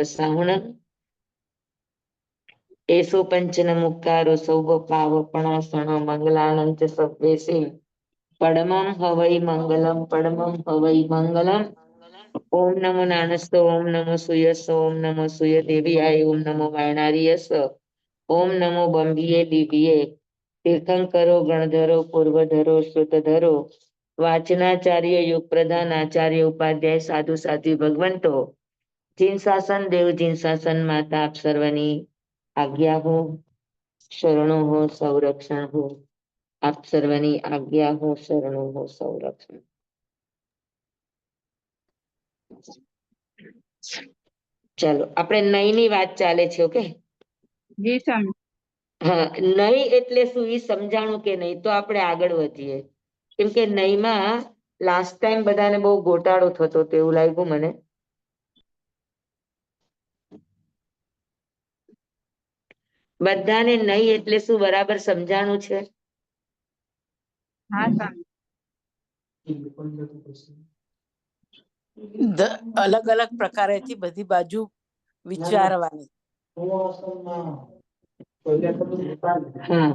શ્રાવણ એસો પંચન મુક્કારો સૌભ પાવપણાસણ મંગલાનંચ સવ્વેસે પડમમ હવૈ મંગલમ પડમમ હવૈ મંગલમ ઓમ નમો નાનસ્ત ઓમ નમો સુયસ ઓમ નમો સુય દેવીયાય ઓમ નમો વાયનારીયસ ઓમ નમો બંબીએ દીવીએ તીર્થંકરો ગણધરો પૂર્વધરો શ્રુતધરો વાચનાચાર્ય યુગ પ્રધાન આચાર્ય ઉપાધ્યાય સાધુ સાધ્વી ભગવંતો જીન શાસન દેવ જીન શાસન માતા આપ સર્વની આજ્ઞા હો શરણો હો સંરક્ષણ હો આપ સર્વની આજ્ઞા હો શરણો હો સંરક્ષણ. ચાલો આપણે નઈ ની વાત ચાલે છે. ઓકે જી સ્વામી. હા, નઈ એટલે શું એ સમજાણું કે નહીં તો આપણે આગળ વધીએ. કેમ કે નઈમાં લાસ્ટ ટાઈમ બધાને બહુ ગોટાળો થતો તેવું લાગ્યું મને. બધાને નઈ એટલે શું બરાબર સમજાણું છે? હા સ્વામી. અલગ અલગ પ્રકારેથી બધી બાજુ વિચારવાની. હા,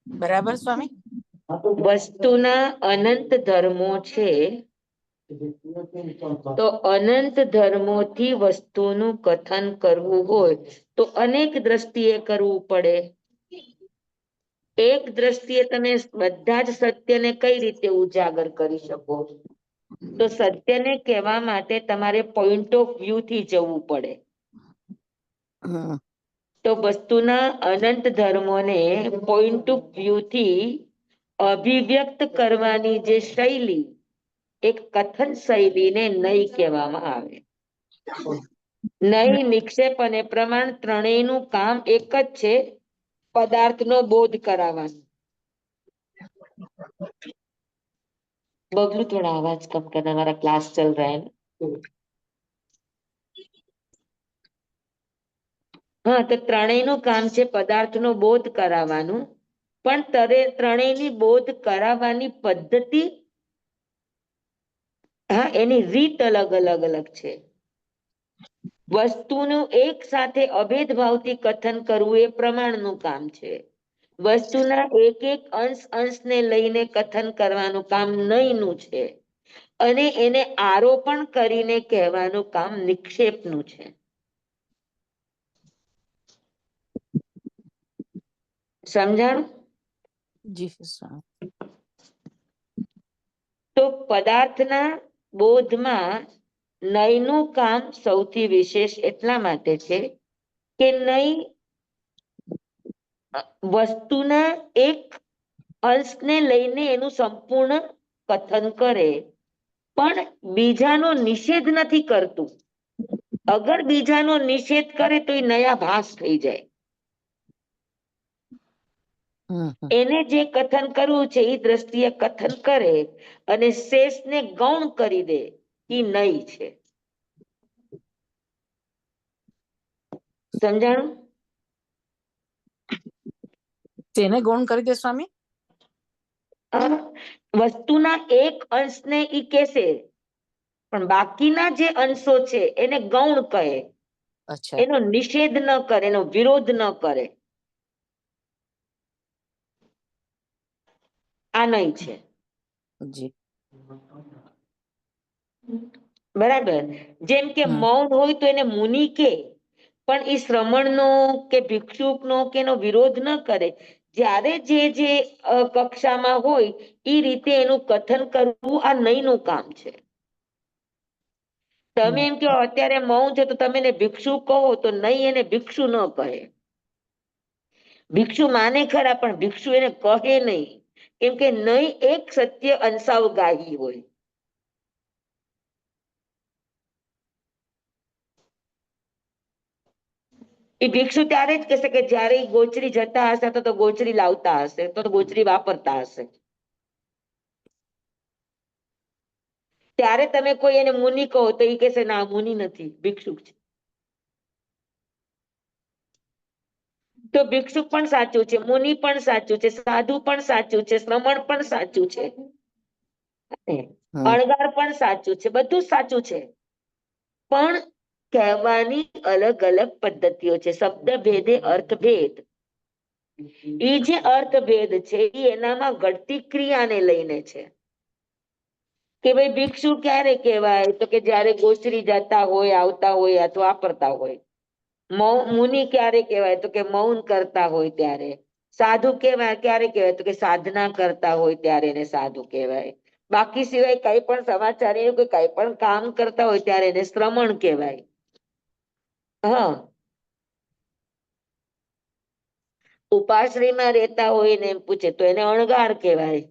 બરાબર સ્વામી. વસ્તુના અનંત ધર્મો છે તો અનંત ધર્મોથી વસ્તુનું કથન કરવું હોય તો અનેક દ્રષ્ટિએ કરવું પડે. એક દ્રષ્ટિએ તમે બધા જ સત્યને કઈ રીતે ઉજાગર કરી શકો? તો સત્યને કહેવા માટે તમારે પોઈન્ટ ઓફ વ્યૂ થી જવું પડે. તો વસ્તુના અનંત ધર્મોને પોઈન્ટ ઓફ વ્યૂ થી અભિવ્યક્ત કરવાની જે શૈલી, એક કથન શૈલીને નઈ કહેવામાં આવે. નઈ, નિક્ષેપ અને પ્રમાણ ત્રણેયનું કામ એક જ છે, પદાર્થનો બોધ કરાવવાનો. બબલू थोड़ा आवाज कम करना, हमारा क्लास चल रहा है ना. હા, તો ત્રણેયનું કામ છે પદાર્થનો બોધ કરાવવાનું, પણ ત્રણેયની બોધ કરાવવાની પદ્ધતિ, હા, એની રીત અલગ અલગ અલગ છે. વસ્તુનું એક સાથે અભેદ ભાવથી કથન કરવું એ પ્રમાણનું કામ છે. વસ્તુના એક એક અંશને લઈને કથન કરવાનું કામ નઈનું છે અને એને આરોપણ કરીને કહેવાનું કામ નિક્ષેપનું છે. સમજાણું? જી સ્વામી. તો પદાર્થના બોધમાં નઈનું કામ સૌથી વિશેષ એટલા માટે છે કે નઈ વસ્તુના એક અંશને લઈને એનું સંપૂર્ણ કથન કરે, પણ બીજાનો નિષેધ નથી કરતું. અગર બીજાનો નિષેધ કરે તો એ નયા ભાસ થઈ જાય. એને જે કથન કરવું છે એ દ્રષ્ટિએ કથન કરે અને શેષને ગૌણ કરી દે, એ નઈ છે. સમજાણું? તેને ગૌણ કરી દે સ્વામી. વસ્તુના એક અંશને ઈ કહેશે, પણ બાકીના જે અંશો છે એને ગૌણ કહે. અચ્છા. એનો નિષેધ ન કરે, એનો વિરોધ ન કરે. આ નઈ છે. જી. બરાબર. જેમ કે મૌન હોય તો એને મુનિ કે, પણ એ શ્રમણનો કે ભિક્ષુકનો કે એનો વિરોધ ન કરે. જ્યારે જે કક્ષામાં હોય એ રીતે એનું કથન કરવું આ નઈનું કામ છે. તમે એમ કહો અત્યારે મૌન છે તો તમે એને ભિક્ષુ કહો તો નઈ એને ભિક્ષુ ન કહે. ભિક્ષુ માને ખરા પણ ભિક્ષુ એને કહે નહીં, કેમ કે નઈ એક સત્ય અંશાવગાહી હોય. એ ભિક્ષુ ત્યારે જ કહેશે કે જયારે ગોચરી જતા હશે તો ગોચરી લાવતા હશે, તો ગોચરી વાપરતા હશે. ત્યારે તમે કોઈ એને મુનિ કહો તો એ કહેશે ના મુનિ નથી, ભિક્ષુક છે. તો ભિક્ષુક પણ સાચું છે, મુનિ પણ સાચું છે, સાધુ પણ સાચું છે, શ્રમણ પણ સાચું છે, અણગાર પણ સાચું છે, બધું સાચું છે. પણ કહેવાની અલગ અલગ પદ્ધતિઓ છે. શબ્દ ભેદે અર્થ ભેદ. એ જે અર્થ ભેદ છે એ એનામાં ઘટતી ક્રિયાને લઈને છે. કે ભાઈ ભિક્ષુ ક્યારે કહેવાય? તો કે જ્યારે ગોચરી જતા હોય, આવતા હોય અથવા વાપરતા હોય. મુનિ ક્યારે કહેવાય? તો કે મૌન કરતા હોય ત્યારે. સાધુ કહેવાય ક્યારે કહેવાય? તો કે સાધના કરતા હોય ત્યારે એને સાધુ કહેવાય. બાકી સિવાય કઈ પણ સમાચારી કે કઈ પણ કામ કરતા હોય ત્યારે એને શ્રમણ કહેવાય. હા, ઉપાશ્રયમાં રહેતા હોય ને એમ પૂછે તો એને અણગાર કહેવાય.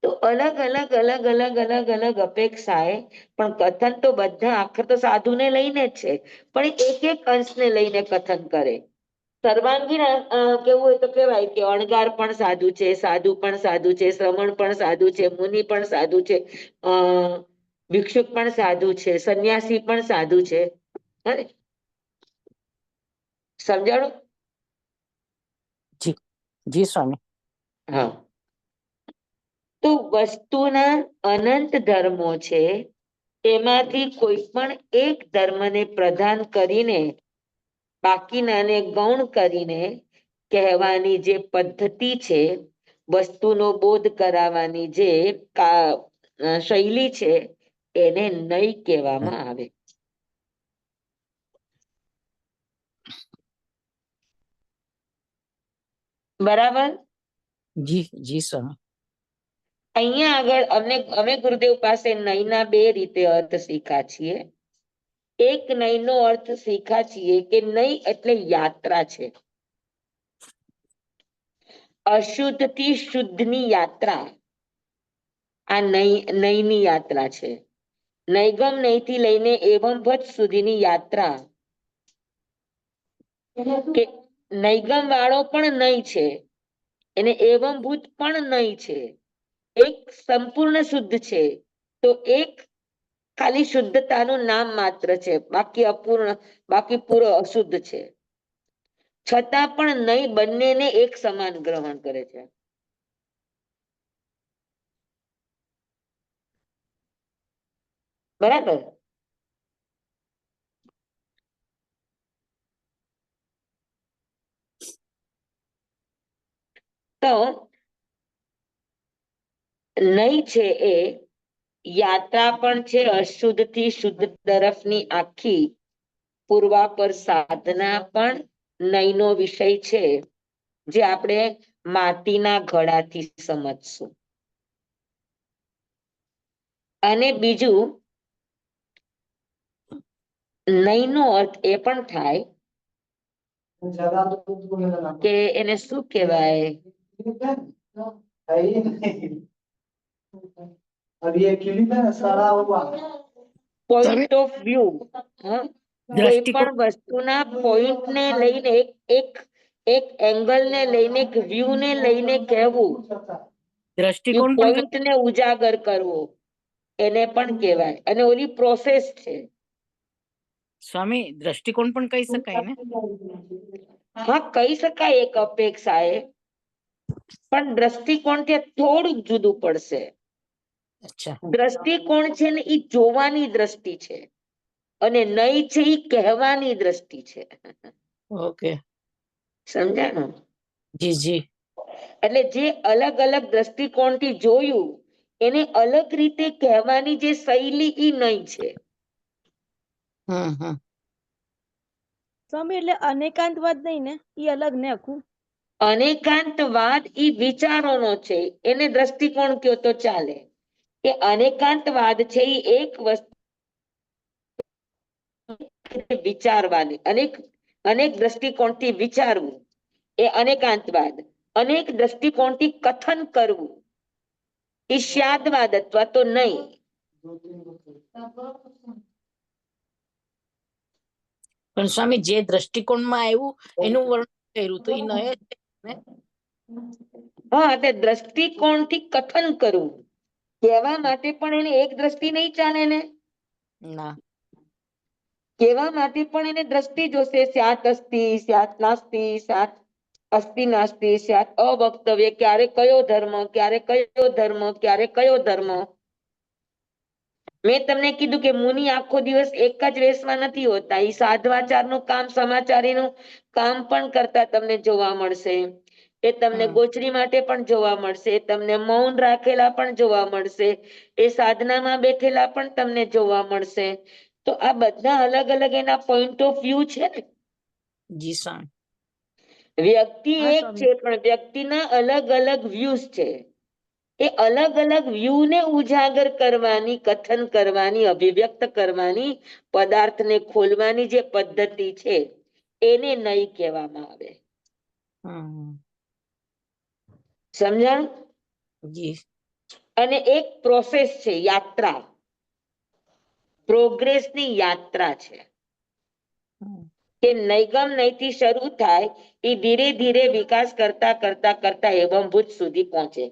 તો અલગ અલગ અલગ અલગ અલગ અલગ અપેક્ષાએ પણ કથન તો બધા આખર તો સાધુને લઈને જ છે, પણ એક એક અંશને લઈને કથન કરે. સર્વાંગીણ કેવું હોય તો કેવાય કે અણગાર પણ સાધુ છે, સાધુ પણ સાધુ છે, શ્રમણ પણ સાધુ છે, મુનિ પણ સાધુ છે, ભિક્ષુક પણ સાધુ છે, સંન્યાસી પણ સાધુ છે. સમજાણું? જી જી સ્વામી. હા, તો વસ્તુના અનંત ધર્મો છે, એમાંથી કોઈ પણ એક ધર્મને પ્રધાન કરીને બાકીનાને ગૌણ કરીને કહેવાની જે પદ્ધતિ છે, વસ્તુનો બોધ કરાવવાની જે શૈલી છે, એને નય કહેવામાં આવે. બરાબર? જી જી સ્વામી. અહીંયા આગળ અમે ગુરુદેવ પાસે નયના બે રીતે અર્થ શીખ્યા છીએ. એક નયનો અર્થ શીખ્યા છીએ કે નય એટલે યાત્રા છે. અશુદ્ધ થી શુદ્ધની યાત્રા આ નયની યાત્રા છે. નૈગમ નયથી લઈને એવમ ભટ્ટ સુધીની યાત્રા. કે નૈગમ વાળો પણ નય છે, એને એવમ ભૂત પણ નય છે. એક સંપૂર્ણ શુદ્ધ છે તો એક ખાલી શુદ્ધતાનું નામ માત્ર છે, બાકી અપૂર્ણ, બાકી પૂરો અશુદ્ધ છે. છતાં પણ નય બંનેને એક સમાન ગ્રહણ કરે છે. બરાબર? તો નય છે એ યાત્રા પણ છે, અશુદ્ધ થી શુદ્ધ તરફની આખી પૂર્વાપર સાધના પણ નયનો વિષય છે, જે આપણે માટીના ઘડાથી સમજશું. અને બીજું નયનો અર્થ એ પણ થાય કે એને શું કહેવાય? Point of view. કોઈ દ્રષ્ટિકોણ. પણ વસ્તુના પોઈન્ટ ને લઈને એક એક એંગલ ને લઈને, એક વ્યૂ ને લઈને કહેવું, એ દ્રષ્ટિકોણ પણ પોઈન્ટ ને ઉજાગર કરવો, એને પણ કહેવાય. અને ઓલી પ્રોસેસ છે. સ્વામી દ્રષ્ટિકોણ પણ કહી શકાય ને? હા, કહી શકાય એક અપેક્ષા એ, પણ દ્રષ્ટિકોણથી થોડુંક જુદું પડશે. અચ્છા. દ્રષ્ટિકોણ છે ને એ જોવાની દ્રષ્ટિ છે, અને નય છે એ કહેવાની દ્રષ્ટિ છે. ઓકે. સમજાણું? જી જી. એટલે જે અલગ અલગ દ્રષ્ટિકોણથી જોયું એને અલગ રીતે કહેવાની જે શૈલી ઈ નય છે. સ્વામી એટલે અનેકાંતવાદ નહીં ને, ઈ અલગ ને આખું? અનેકાંતવાદ ઈ વિચારોનો છે, એને દ્રષ્ટિકોણ કયો તો ચાલે. કે અનેકાંતવાદ છે એ એક વસ્તુ વિચારવાની, અનેક દ્રષ્ટિકોણથી વિચારવું એ અનેકાંતવાદ. અનેક દ્રષ્ટિકોણથી કથન કરવું એ ષ્યાદવાદ અથવા તો નય. પણ સ્વામી જે દ્રષ્ટિકોણમાં આવ્યું એનું વર્ણન કર્યું તો એ નય જ છે ને? હા, એટલે દ્રષ્ટિકોણથી કથન કરવું, કહેવા માટે પણ એને એક દ્રષ્ટિ નહીં ચાલે ને. ના. કહેવા માટે પણ એને દ્રષ્ટિ જોશે. સ્યાત અસ્તિ, સ્યાત નાસ્તિ, સ્યાત અસ્તિ નાસ્તિ, સ્યાત અવક્તવ્ય, ક્યારે કયો ધર્મ, ક્યારે કયો ધર્મ, ક્યારે કયો ધર્મ. મેં તમને કીધું કે મુનિ આખો દિવસ એક જ વેશમાં નથી હોતા, એ સાધવાચારનું કામ, સમાચારીનું કામ પણ કરતા તમને જોવા મળશે. એ તમને હમ. ગોચરી માટે પણ જોવા મળશે, તમને મૌન રાખેલા પણ જોવા મળશે, એ સાધનામાં બેઠેલા પણ તમને જોવા મળશે. તો આ બધા અલગ અલગ એના પોઈન્ટ ઓફ વ્યૂ છે ને. જી સ્વામી. વ્યક્તિ હા એક સ્વામી. છે પણ વ્યક્તિના અલગ અલગ વ્યૂઝ છે. એ અલગ અલગ વ્યૂ ને ઉજાગર કરવાની, કથન કરવાની, અભિવ્યક્ત કરવાની, પદાર્થને ખોલવાની જે પદ્ધતિ છે એને નહીં કહેવામાં આવે. હમ. સમજાણું? જી. અને એક પ્રોસેસ છે, યાત્રા, પ્રોગ્રેસની યાત્રા છે. હમ. કે નૈગમ નહીથી શરૂ થાય, એ ધીરે ધીરે વિકાસ કરતા કરતા કરતા એવમભૂત સુધી પહોંચે.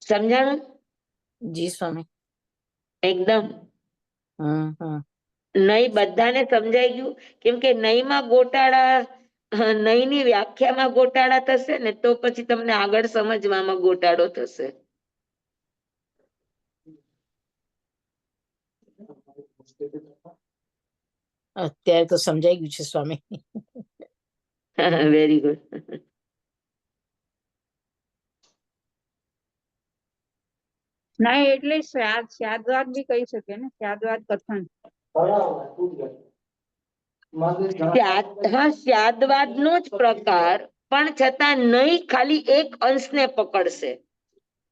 સમજાણું? જી સ્વામી. એકદમ. હમ. હમ. નહીં બધાને સમજાઈ ગયું? કેમ કે નહીંમાં ગોટાળા, નહીંની વ્યાખ્યામાં ગોટાળા થશે ને તો પછી તમને આગળ સમજવામાં ગોટાળો થશે. અત્યારે તો સમજાઈ ગયું છે સ્વામી. Very good. ના એટલે સ્યાદવાદ બી કહી શકે ને, સ્યાદવાદ કથન. સ્યાદવાદ નો જ પ્રકાર, પણ છતાં નહીં ખાલી એક અંશને પકડશે.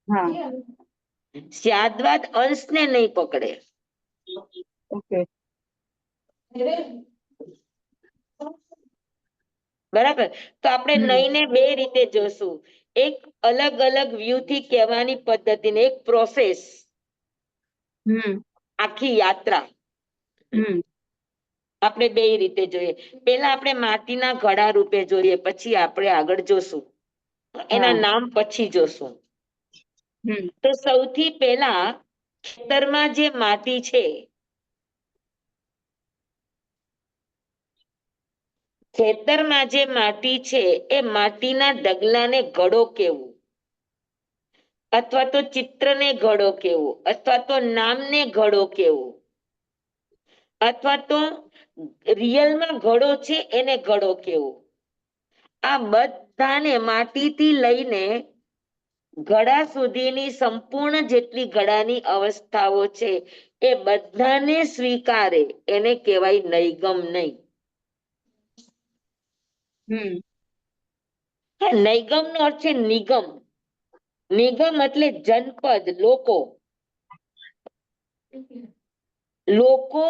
હા. સ્યાદવાદ અંશને નહીં પકડે. ઓકે. બરાબર? તો આપણે હમ. નહીંને બે રીતે જોશું. એક અલગ અલગ વ્યૂ થી કહેવાની પદ્ધતિ ને એક પ્રોસેસ, હમ. આખી યાત્રા હમ. આપણે બે રીતે જોઈએ. પેલા આપણે માટીના ઘડા રૂપે જોઈએ, પછી આપણે આગળ જોશું. એના હા. નામ પછી જોશું. હમ. તો સૌથી પહેલા ખેતરમાં જે માટી છે, ખેતરમાં જે માટી છે એ માટીના ઢગલાને ઘડો કેવું, અથવા તો ચિત્રને ઘડો કેવું, અથવા તો નામને ઘડો કેવું, અથવા તો રિયલમાં ઘડો છે એને ઘડો કેવો, આ બધાને માટીથી લઈને ઘડા સુધીની સંપૂર્ણ જેટલી ઘડાની અવસ્થાઓ છે એ બધાને સ્વીકારે એને કહેવાય નૈગમ નહીં. હમ. નૈગમ નો અર્થ છે નિગમ. નિગમ એટલે જનપદ, લોકો. લોકો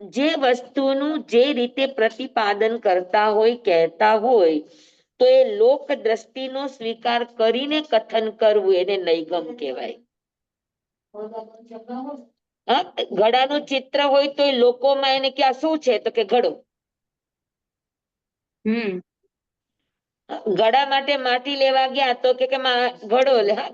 જે વસ્તુનું જે રીતે પ્રતિપાદન કરતા હોય, કહેતા હોય, તો એ લોક દ્રષ્ટિનો સ્વીકાર કરીને કથન કરવું એને નૈગમ કહેવાય. ઘડાનું ચિત્ર હોય તો એ લોકોમાં એને ક્યાં શું છે તો કે ઘડો. હમ. ઘડા માટે માટી લેવા ગયા તો કે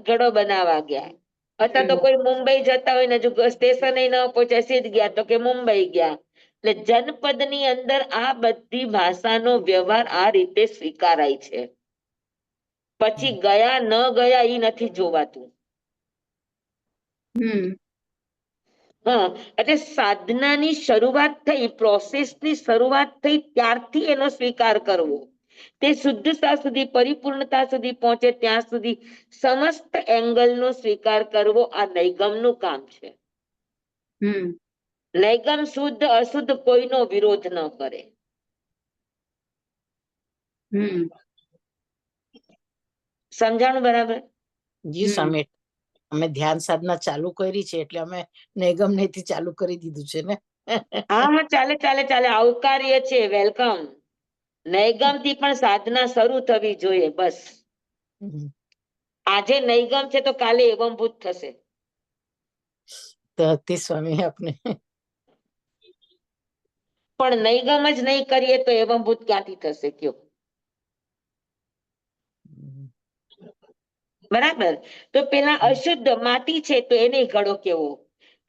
ઘડો બનાવવા ગયા. અથવા તો કોઈ મુંબઈ જતા હોય ને જો સ્ટેશન ન પહોંચ્યા, સીધ ગયા તો કે મુંબઈ ગયા. એટલે જનપદ ની અંદર આ બધી ભાષાનો વ્યવહાર આ રીતે સ્વીકારાય છે. પછી ગયા ન ગયા ઈ નથી જોવાતું. હમ. હા, એટલે સાધનાની શરૂઆત થઈ, પ્રોસેસની શરૂઆત થઈ ત્યારથી એનો સ્વીકાર કરવો, તે શુદ્ધતા સુધી, પરિપૂર્ણતા સુધી પહોંચે ત્યાં સુધી સમસ્ત એંગલનો સ્વીકાર કરવો આ નૈગમનું કામ છે. હમ. નૈગમ શુદ્ધ અશુદ્ધ કોઈનો વિરોધ ન કરે. હમ. સમજાણું બરાબર? જી સ્વામી. અમે ધ્યાન સાધના ચાલુ કરી છે એટલે અમે નૈગમ નહીથી ચાલુ કરી દીધું છે ને. હા હા, ચાલે ચાલે ચાલે, આવકાર્ય છે, વેલકમ. નૈગમ થી પણ સાધના શરૂ થવી જોઈએ, બસ. હમ. આજે નૈગમ છે તો કાલે એવમભૂત થશે. તો અતિ સ્વામી આપને. પણ નૈગમ જ નહીં કરીએ તો એવમભૂત ક્યાંથી થશે કયો? બરાબર? તો પેલા અશુદ્ધ માટી છે તો એને ઘડો કેવો,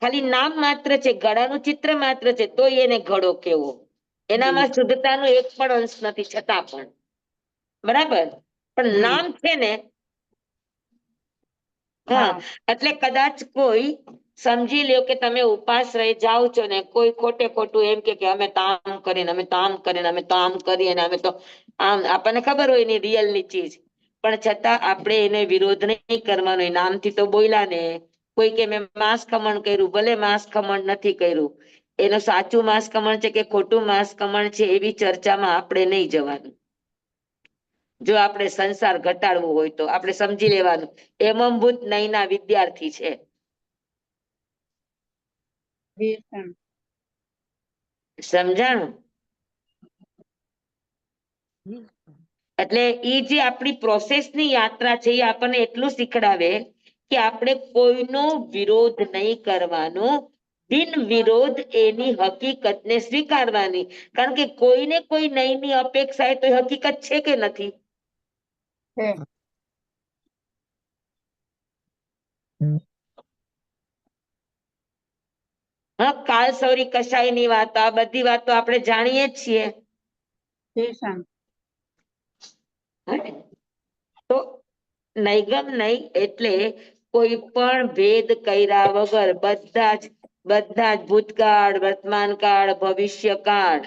ખાલી નામ માત્ર છે, ઘડાનું ચિત્ર માત્ર છે તો એને ઘડો કેવો, એનામાં શુદ્ધતાનો એક પણ અંશ નથી, છતાં પણ બરાબર. પણ હમ. નામ છે ને, હા, હા એટલે કદાચ કોઈ સમજી લ્યો કે તમે ઉપાસ રહી જાઓ છો ને, કોઈ ખોટે ખોટું એમ કે અમે તો આમ કરીને, અમે તો આમ કરીને, અમે તો આમ કરીએ ને, અમે તો આમ, આપણને ખબર હોય એની રિયલ ની ચીજ, પણ છતાં આપણે એને વિરોધ નહીં કરવાનો. એ નામથી તો બોલ્યા ને, કોઈ કે મેં માંસ ખમણ કર્યું, ભલે માંસ ખમણ નથી કર્યું, એનું સાચું માંસ ખમણ છે કે ખોટું માંસ ખમણ છે એવી ચર્ચામાં આપણે નહીં જવાનું. જો આપણે સંસાર ઘટાડવું હોય તો આપણે સમજી લેવાનું એમંભૂત નયના વિદ્યાર્થી છે. વ્યસન. સમજાણું? એટલે એ જે આપણી પ્રોસેસની યાત્રા છે એ આપણને એટલું શીખડાવે કે આપણે કોઈનો વિરોધ નહીં કરવાનો, બિન વિરોધ એની હકીકતને સ્વીકારવાની. કારણ કે કોઈને કોઈ નયની અપેક્ષા એ તો એ હકીકત છે કે નથી? છે. હા, કાલ સૌરી કશાયની વાતો, આ બધી વાતો આપણે જાણીએ જ છીએ. વ્યસન. તો નૈગમ નહીં એટલે કોઈ પણ ભેદ કર્યા વગર બધા જ ભૂતકાળ, વર્તમાનકાળ, ભવિષ્યકાળ,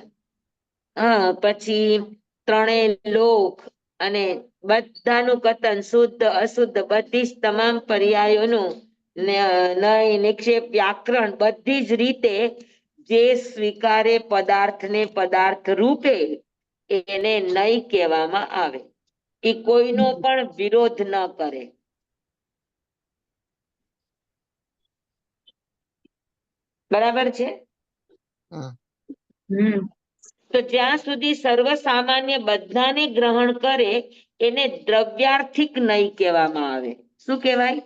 હા, પછી ત્રણેય લોક અને બધાનું કથન, શુદ્ધ અશુદ્ધ બધી જ તમામ પર્યાયોનું નય, નિક્ષેપ, વ્યાકરણ બધી જ રીતે જે સ્વીકારે પદાર્થને પદાર્થ રૂપે એને નય કહેવામાં આવે. એ કોઈનો પણ વિરોધ ન કરે. બરાબર છે? હમ. તો જ્યાં સુધી સર્વસામાન્ય બધાને ગ્રહણ કરે એને દ્રવ્યાર્થિક નય કહેવામાં આવે. શું કહેવાય?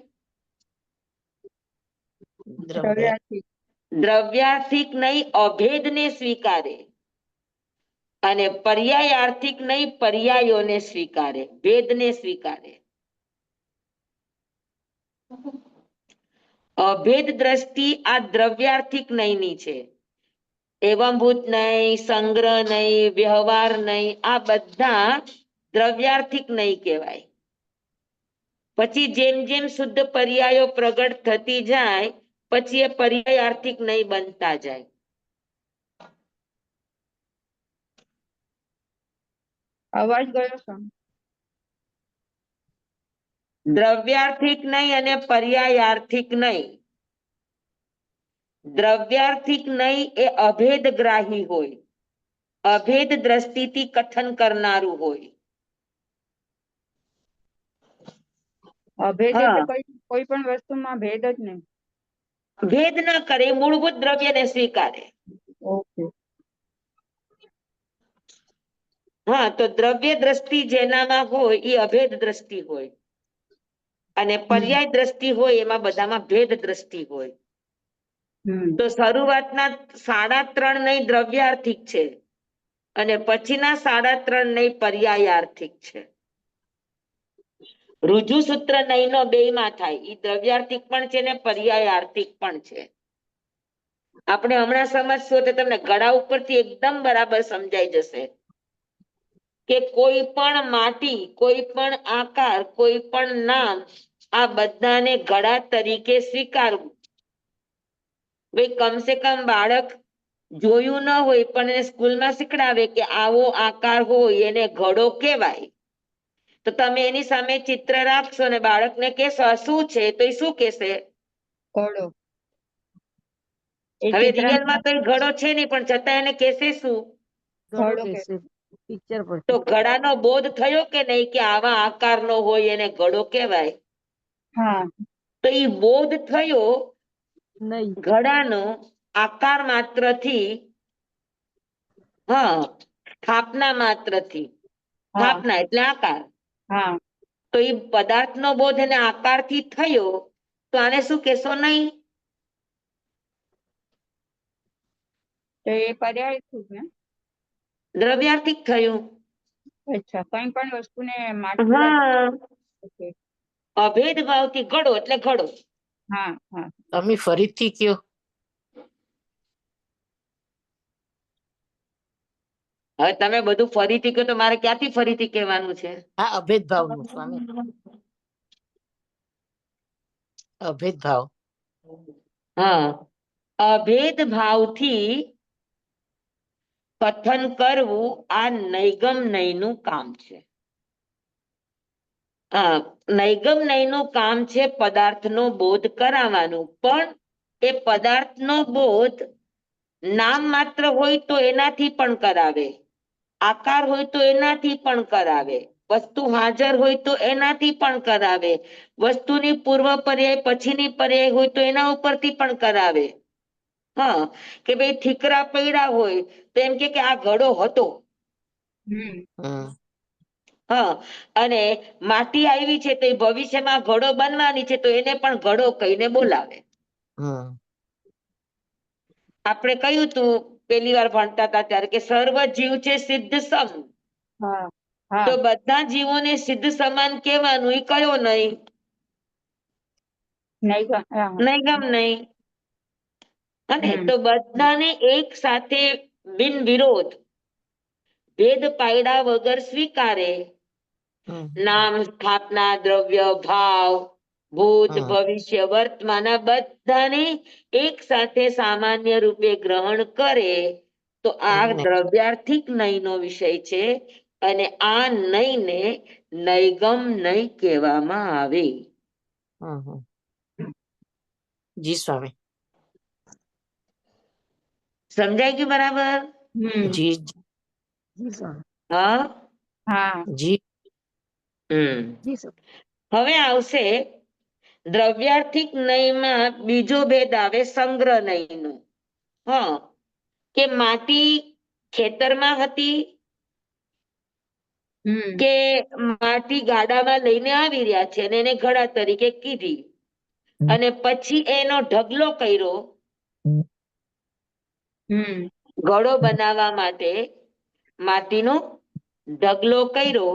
દ્રવ્ય. દ્રવ્યાર્થિક. દ્રવ્યાર્થિક નય અભેદને સ્વીકારે અને પર્યાયાર્થિક નય પર્યાયોને સ્વીકારે, ભેદને સ્વીકારે. અભેદ દ્રષ્ટિ આ દ્રવ્યાર્થિક નયની છે. એવંભૂત નય, સંગ્રહ નય, વ્યવહાર નય, આ બધા દ્રવ્યાર્થિક નય કહેવાય. પછી જેમ જેમ શુદ્ધ પર્યાયો પ્રગટ થતી જાય પછી એ પર્યાય આર્થિક નય બનતા જાય. અવાજ ગયો છે. દ્રવ્યાર્થિક નય અને પર્યાયાર્થિક નય. દ્રવ્યાર્થિક નય એ અભેદગ્રાહી હોય, અભેદ દ્રષ્ટિથી કથન કરનારું હોય. અભેદ હા, એટલે કોઈ પણ વસ્તુમાં ભેદ જ નહીં. ભેદ ન કરે, મૂળભૂત દ્રવ્યને સ્વીકારે. ઓકે. હા, તો દ્રવ્ય દ્રષ્ટિ જેનામાં હોય એ અભેદ દ્રષ્ટિ હોય અને પર્યાય દ્રષ્ટિ હોય એમાં બધામાં ભેદ દ્રષ્ટિ હોય. હમ. તો શરૂઆતના 3.5 નય દ્રવ્યાર્થિક છે અને પછીના 3.5 નય પર્યાયાર્થિક છે. રુજુ સૂત્ર નયનો બેયમાં થાય, એ દ્રવ્યાર્થિક પણ છે ને પર્યાયાર્થિક પણ છે. આપણે હમણાં સમજશું તો તમને ગળા ઉપરથી એકદમ બરાબર સમજાઈ જશે કે કોઈ પણ માટી, કોઈ પણ આકાર, કોઈ પણ નામ, આ બધાને ઘડા તરીકે સ્વીકારવું. ભાઈ કમસે કમ બાળક જોયું ન હોય પણ એને સ્કૂલમાં શીખડાવે કે આવો આકાર હોય એને ઘડો કહેવાય. તો તમે એની સામે ચિત્ર રાખશો ને બાળકને કહેશો આ શું છે તો એ શું કહેશે? ઘડો. એ હવે ચિત્રમાં રિયલમાં કઈ ઘડો છે નહીં પણ છતાં એને કહેશે શું? ઘડો કે પિક્ચર પર તો ઘડાનો બોધ થયો કે નહીં કે આવા આકારનો હોય એને ઘડો કહેવાય. હા. તો એ બોધ થયો નહીં. ઘડાનો આકાર માત્રથી, હા, સ્થાપના માત્રથી. હા. સ્થાપના એટલે આકાર. હા. તો એ પદાર્થનો બોધ એને આકારથી થયો તો આને શું કહેશો? નહીં. તો એ પર્યાયાર્થિક ને? દ્રવ્યાર્થિક થયું. અચ્છા, કઈ પણ વસ્તુને માટી હા, ઓકે. અભેદ ભાવથી ઘડો એટલે ઘડો. હા. હા. તમે ફરીથી કયો. હવે તમે બધું ફરીથી કહો તો મારે ક્યાંથી ફરીથી કહેવાનું છે? હા, અભેદ ભાવનું સ્વામી, અભેદ ભાવ. હા, અભેદ ભાવથી કથન કરવું આ નૈગમ નયનું કામ છે. નૈગમ નયનું કામ છે પદાર્થનો બોધ કરાવવાનું, પણ એ પદાર્થનો બોધ નામ માત્ર હોય તો એનાથી પણ કરાવે, આકાર હોય તો એનાથી પણ કરાવે, વસ્તુ હાજર હોય તો એનાથી પણ કરાવે, વસ્તુની પૂર્વ પર્યાય પછીની પર્યાય હોય તો એના ઉપરથી પણ કરાવે. હા, કે ભાઈ ઠીકરા પડ્યા હોય તો એમ કે આ ઘડો હતો. હમ હા, અને માટી આવી છે તો એ ભવિષ્યમાં ઘડો બનવાની છે તો એને પણ ઘડો કહીને બોલાવે. હમ આપણે કહ્યું તું પેલી વાર ભણતા હતા ત્યારે કે સર્વ જીવ છે સિદ્ધ સમ. હા હા તો બધા જીવોને સિદ્ધ સમાન કહેવાનું, એ કયો નહીં? નૈગમ નહીં. અને તો બધાને એક સાથે બિન વિરોધ ભેદ પાયડા વગર સ્વીકારે. હમ નામ, સ્થાપના, દ્રવ્ય, ભાવ, ભૂત, હમ ભવિષ્ય, વર્તમાન આ બધાને એક સાથે સામાન્ય રૂપે ગ્રહણ કરે તો આ એને દ્રવ્યાર્થિક નયનો વિષય છે, અને આ નયને નૈગમ નય કહેવામાં આવે. હમ હમ. જી સ્વામી. સમજાય ગયું બરાબર? જી જી સ્વામી. હા. હા જી. જી સ્વામી. હવે આવશે દ્રવ્યાર્થિક નયમાં બીજો ભેદ આવે સંગ્રહ નયનો. હા, કે માટી ખેતરમાં હતી કે માટી ગાડામાં લઈને આવી રહ્યા છે અને એને ઘડા તરીકે કીધી, અને પછી એનો ઢગલો કર્યો ઘડો બનાવવા માટે, માટીનો ઢગલો કર્યો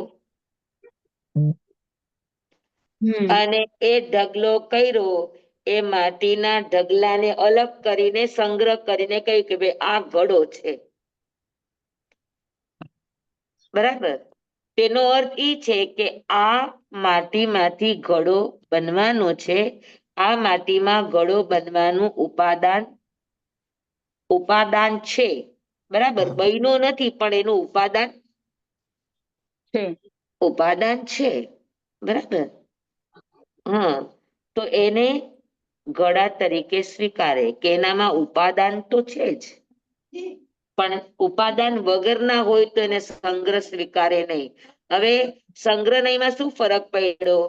અને એ ઢગલો કર્યો એ માટીના ઢગલાને અલગ કરીને સંગ્રહ કરીને કહ્યું કે ભાઈ આ ઘડો છે. બરાબર? તેનો અર્થ એ છે કે આ માટીમાંથી ઘડો બનવાનો છે. આ માટીમાં ઘડો બનવાનું ઉપાદાન છે. બરાબર? હમ બયનો નથી પણ એનું ઉપાદાન છે. બરાબર? હા, તો એને ઘડા તરીકે સ્વીકારે કે એનામાં ઉપાદાન તો છે જ, પણ ઉપાદાન વગરના હોય તો એને સંગ્રહ સ્વીકારે નહીં. હવે સંગ્રહ નયમાં શું ફરક પડ્યો?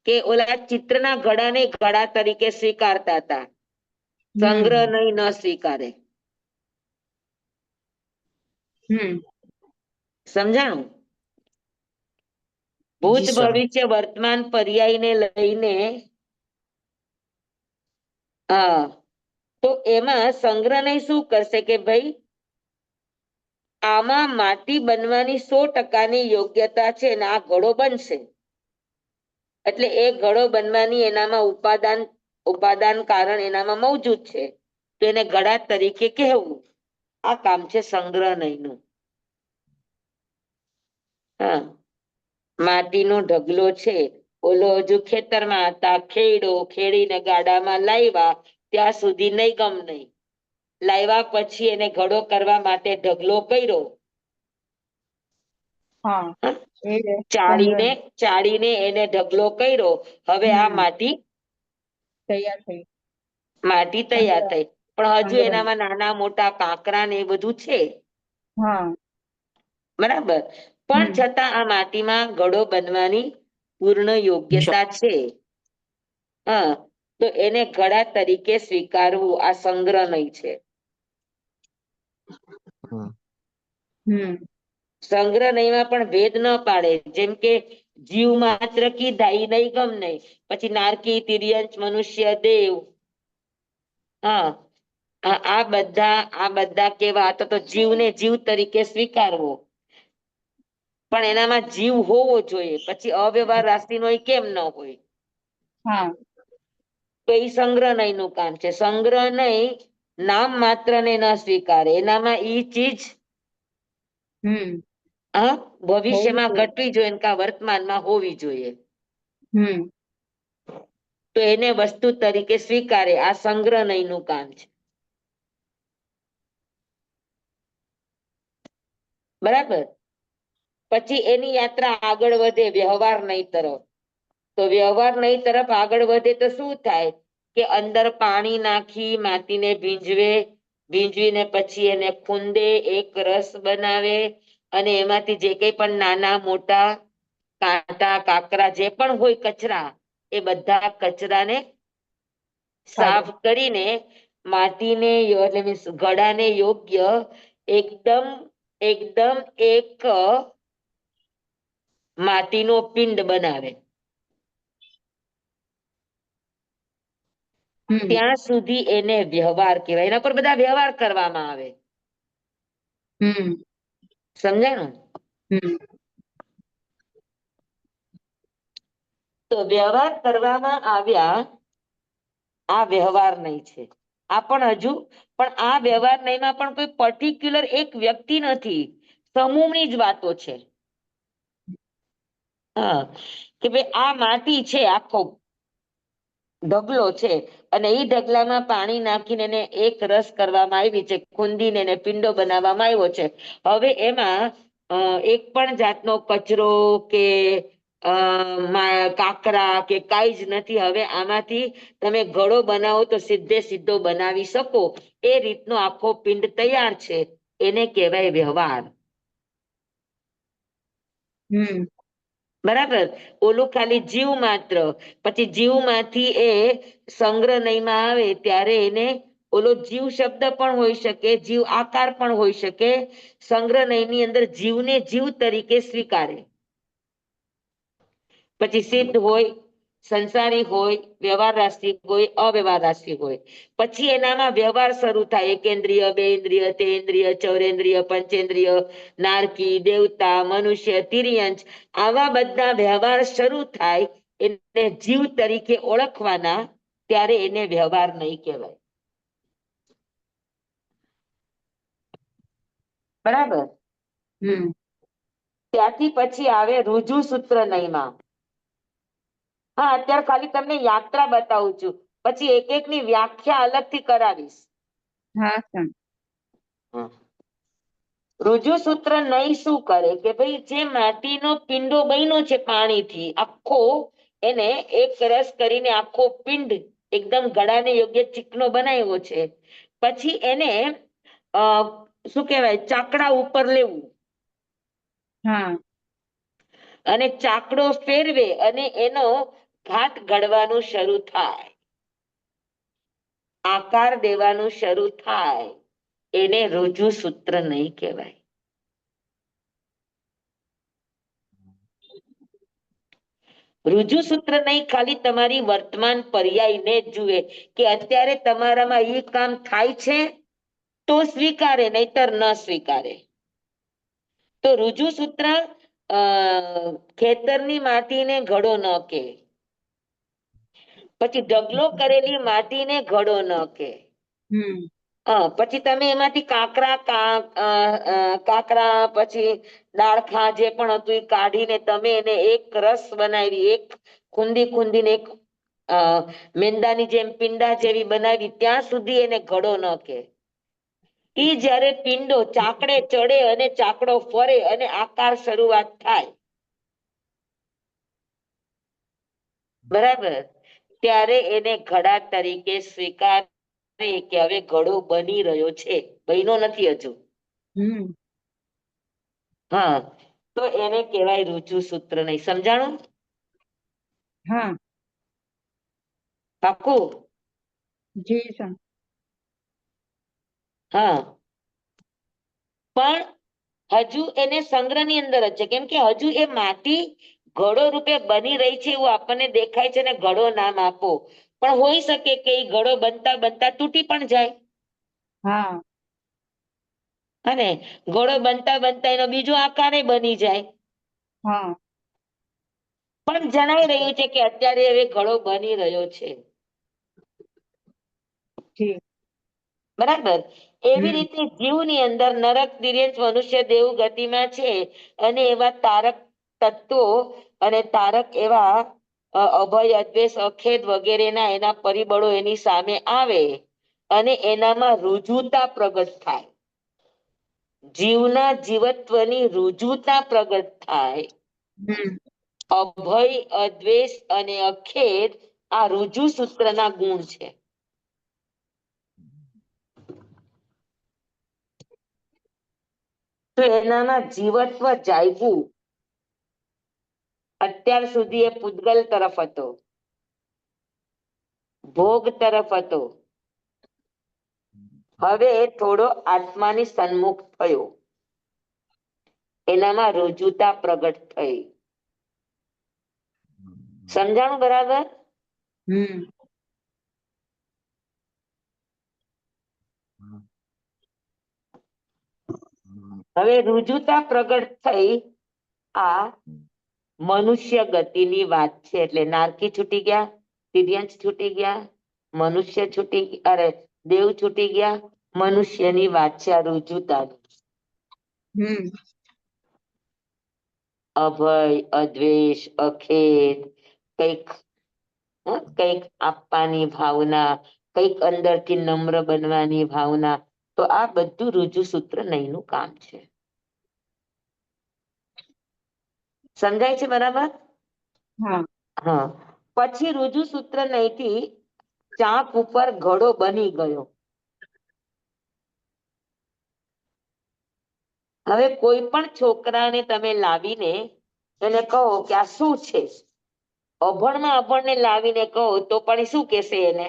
કે ઓલા ચિત્રના ઘડાને ઘડા તરીકે સ્વીકારતા હતા, સંગ્રહ નય ન સ્વીકારે. સમજાણું? ભૂત, જી સ્વામી. ભવિષ્ય, વર્તમાન પર્યાયને લઈને હા, તો એમાં સંગ્રહ નય શું કરશે કે ભાઈ આમાં માટી બનવાની 100% યોગ્યતા છે અને આ ઘડો બનશે. એટલે એ ઘડો બનવાની એનામાં ઉપાદાન કારણ એનામાં મોજૂદ છે, તો એને ઘડા તરીકે કહેવું. આ કામ છે સંગ્રહ નયનું. હા, માટીનો ઢગલો છે, ઓલો હજુ ખેતરમાં હતા, ખેડીને ગાડામાં લાવ્યા ત્યાં સુધી નૈગમ નય. લાવ્યા પછી એને ઘડો કરવા માટે ઢગલો કર્યો. ચાળીને એને ઢગલો કર્યો. હવે આ માટી તૈયાર થઈ, પણ હજુ એનામાં નાના મોટા કાંકરા ને એ બધું છે. બરાબર? પણ છતાં આ માટીમાં ઘડો બનવાની પૂર્ણ યોગ્યતા છે. હા, તો એને ઘડા તરીકે સ્વીકારવું આ સંગ્રહ નય છે. સંગ્રહ નયમાં પણ ભેદ ન પાડે, જેમ કે જીવ માત્ર કીધા ઈ નૈગમ નય, પછી નારકી, તિર્યંચ, મનુષ્ય, દેવ. હા, આ બધા કેવા તો જીવને જીવ તરીકે સ્વીકારવો. પણ એનામાં જીવ હોવો જોઈએ, પછી અવ્યવહાર રાશિ નો કેમ ન હોય? તો એ સંગ્રહ નયનું કામ છે. સંગ્રહ નય નામ માત્ર ને ન સ્વીકારે, એનામાં ઈ ચીજ હા ભવિષ્યમાં હોવી જોઈએ. ઘટવી જોઈએ ને કાં વર્તમાનમાં હોવી જોઈએ. હમ તો એને વસ્તુ તરીકે સ્વીકારે. આ સંગ્રહનયનું કામ છે. બરાબર. પછી એની યાત્રા આગળ વધે વ્યવહાર નય તરફ. તો વ્યવહાર નય તરફ આગળ વધે તો શું થાય કે અંદર પાણી નાખી માટીને ભીંજવે, ભીંજવીને પછી એને ખૂંદે, એક રસ બનાવે અને એમાંથી જે કંઈ પણ નાના મોટા કાંટા કાકરા જે પણ હોય કચરા એ બધા કચરાને સાફ કરીને માટીને એટલે મીન્સ ઘડાને યોગ્ય એકદમ એકદમ એક માટીનો પિંડ બનાવે. હમ ત્યાં સુધી એને વ્યવહાર કહેવાય. એના પર બધા વ્યવહાર કરવામાં આવે. હમ સમજાણું? હમ તો વ્યવહાર કરવામાં આવ્યા. આ વ્યવહાર નય છે. આ પણ હજુ પણ આ વ્યવહાર નયમાં પણ કોઈ પર્ટિક્યુલર એક વ્યક્તિ નથી. સમૂહની જ વાતો છે. હા કે ભાઈ આ માટી છે, આખો ઢગલો છે અને ઈ ઢગલામાં પાણી નાખીને એને એક રસ કરવામાં આવી છે. ખૂંદીને એને પિંડો બનાવવામાં આવ્યો છે. હવે એમાં એક પણ જાતનો કચરો કે કાકરા કે કાંઈ જ નથી. હવે આમાંથી તમે ઘડો બનાવો તો સીધે સીધો બનાવી શકો એ રીતનો આખો પિંડ તૈયાર છે. એને કહેવાય વ્યવહાર. હમ બરાબર. ઓલું ખાલી જીવ માત્ર. પછી જીવમાંથી એ સંગ્રહનયમાં આવે ત્યારે એને ઓલો જીવ શબ્દ પણ હોઈ શકે, જીવ આકાર પણ હોઈ શકે. સંગ્રહનયની અંદર જીવને જીવ તરીકે સ્વીકારે. પછી સિદ્ધ હોય, સંસારી હોય, વ્યવહાર રાશિ હોય, અવ્યવહાર રાશિ હોય. પછી એનામાં વ્યવહાર શરૂ થાય. એકેન્દ્રિય, બેન્દ્રિય, તેન્દ્રિય, ચૌરેન્દ્રિય, પંચેન્દ્રિય, નારકી, દેવતા, મનુષ્ય, તિર્યંચ આવા બધા વ્યવહાર શરૂ થાય. એને જીવ તરીકે ઓળખવાના ત્યારે એને વ્યવહાર નય કહેવાય. બરાબર. હમ ત્યાંથી પછી આવે ઋજુ સૂત્ર નયમાં. હા અત્યારે ખાલી તમને યાત્રા બતાવું છું. પછી એક એક ની વ્યાખ્યા અલગથી કરાવીશ. હા સર. ઋજુ સૂત્ર નય શું કરે કે ભાઈ જે માટીનો પિંડો બન્યો છે પાણીથી આખો એને એક રસ કરીને આખો પિંડ એકદમ ગળાને યોગ્ય ચીકણો બનાવ્યો છે. પછી એને શું કહેવાય ચાકડા ઉપર લેવું. હા અને ચાકડો ફેરવે અને એનો ઘાટ ઘડવાનું શરૂ થાય. આકાર દેવાનું શરૂ થાય. એને ઋજુ સૂત્ર નય કહેવાય. ઋજુ સૂત્ર નય ખાલી તમારી વર્તમાન પર્યાયને જ જુએ કે અત્યારે તમારામાં એ કામ થાય છે તો સ્વીકારે નહીતર ન સ્વીકારે. તો ઋજુ સૂત્ર ખેતરની માટીને ઘડો ન કે. પછી ઢગલો કરેલી માટીને ઘડો ન કે. હમ પછી તમે એમાંથી કાકરા પછી ડાળખા જે પણ હતું એ કાઢીને તમે એને એક રસ બનાવી. એક ખૂંદીને એક મેંદાની જેમ પિંડા જેવી બનાવી ત્યાં સુધી એને ઘડો ન કે. ઈ જયારે પિંડો ચાકડે ચડે અને ચાકડો ફરે અને આકાર શરૂઆત થાય. બરાબર. ત્યારે એને ઘડા તરીકે સ્વીકાર કે હવે ઘડો બની રહ્યો છે. બયનો નથી હજુ. હમ હા તો એને કહેવાય ઋજુ સૂત્ર નય. સમજાણું? હા પાક્કું? જી સર. હા પણ હજુ એને સંગ્રહની અંદર જ છે. કેમ કે હજુ એ માટી ઘડો રૂપે બની રહી છે એવું આપણને દેખાય છે ને ઘડો નામ આપો. પણ હોઈ શકે કે એ ઘડો બનતા બનતા તૂટી પણ જાય. હા અને ઘડો બનતા બનતા એનો બીજો આકાર બની જાય. હા પણ જણાઈ રહ્યું છે કે અત્યારે હવે ઘડો બની રહ્યો છે. જી બરાબર. એવી રીતે જીવની અંદર નરક, દિર્યંશ, મનુષ્ય, દેવ ગતિમાં છે અને એવા તારક તત્વો અને તારક એવા અભય, અદ્વેષ, અખેદ વગેરેના એના પરિબળો એની સામે આવે અને એનામાં રુજુતા પ્રગટ થાય. જીવના જીવત્વની રુજુતા પ્રગટ થાય. અભય, અદ્વેષ અને અખેદ આ રુજુ સૂત્રના ગુણ છે. તો એનામાં જીવત્વ જાગ્યું. અત્યાર સુધી એ પૂતગલ તરફ હતો, ભોગ તરફ હતો. હવે એ થોડો આત્માની સન્મુખ થયો, એનામાં રુજુતા પ્રગટ થઈ. સમજાણું બરાબર? હવે રુજુતા પ્રગટ થઈ. આ મનુષ્ય ગતિની વાત છે. એટલે નારકી છૂટી ગયા, દિર્યંશ છૂટી ગયા, મનુષ્ય છૂટી અરે દેવ છૂટી ગયા, મનુષ્યની વાત છે આ રુજુતાની. અભય, અદ્વેષ, અખેદ, કઈક કઈક આપવાની ભાવના, કઈક અંદરથી નમ્ર બનવાની ભાવના. તો આ બધું રુજુ સૂત્ર નહીંનું કામ છે. સમજાય છે બરાબર? હા. પછી રુજુ સૂત્ર નહીંથી ચાંપ ઉપર ઘડો બની ગયો. હવે કોઈ પણ છોકરાને તમે લાવીને એને કહો કે આ શું છે, અભણમાં અભણને લાવીને કહો તો પણ શું કહેશે એને?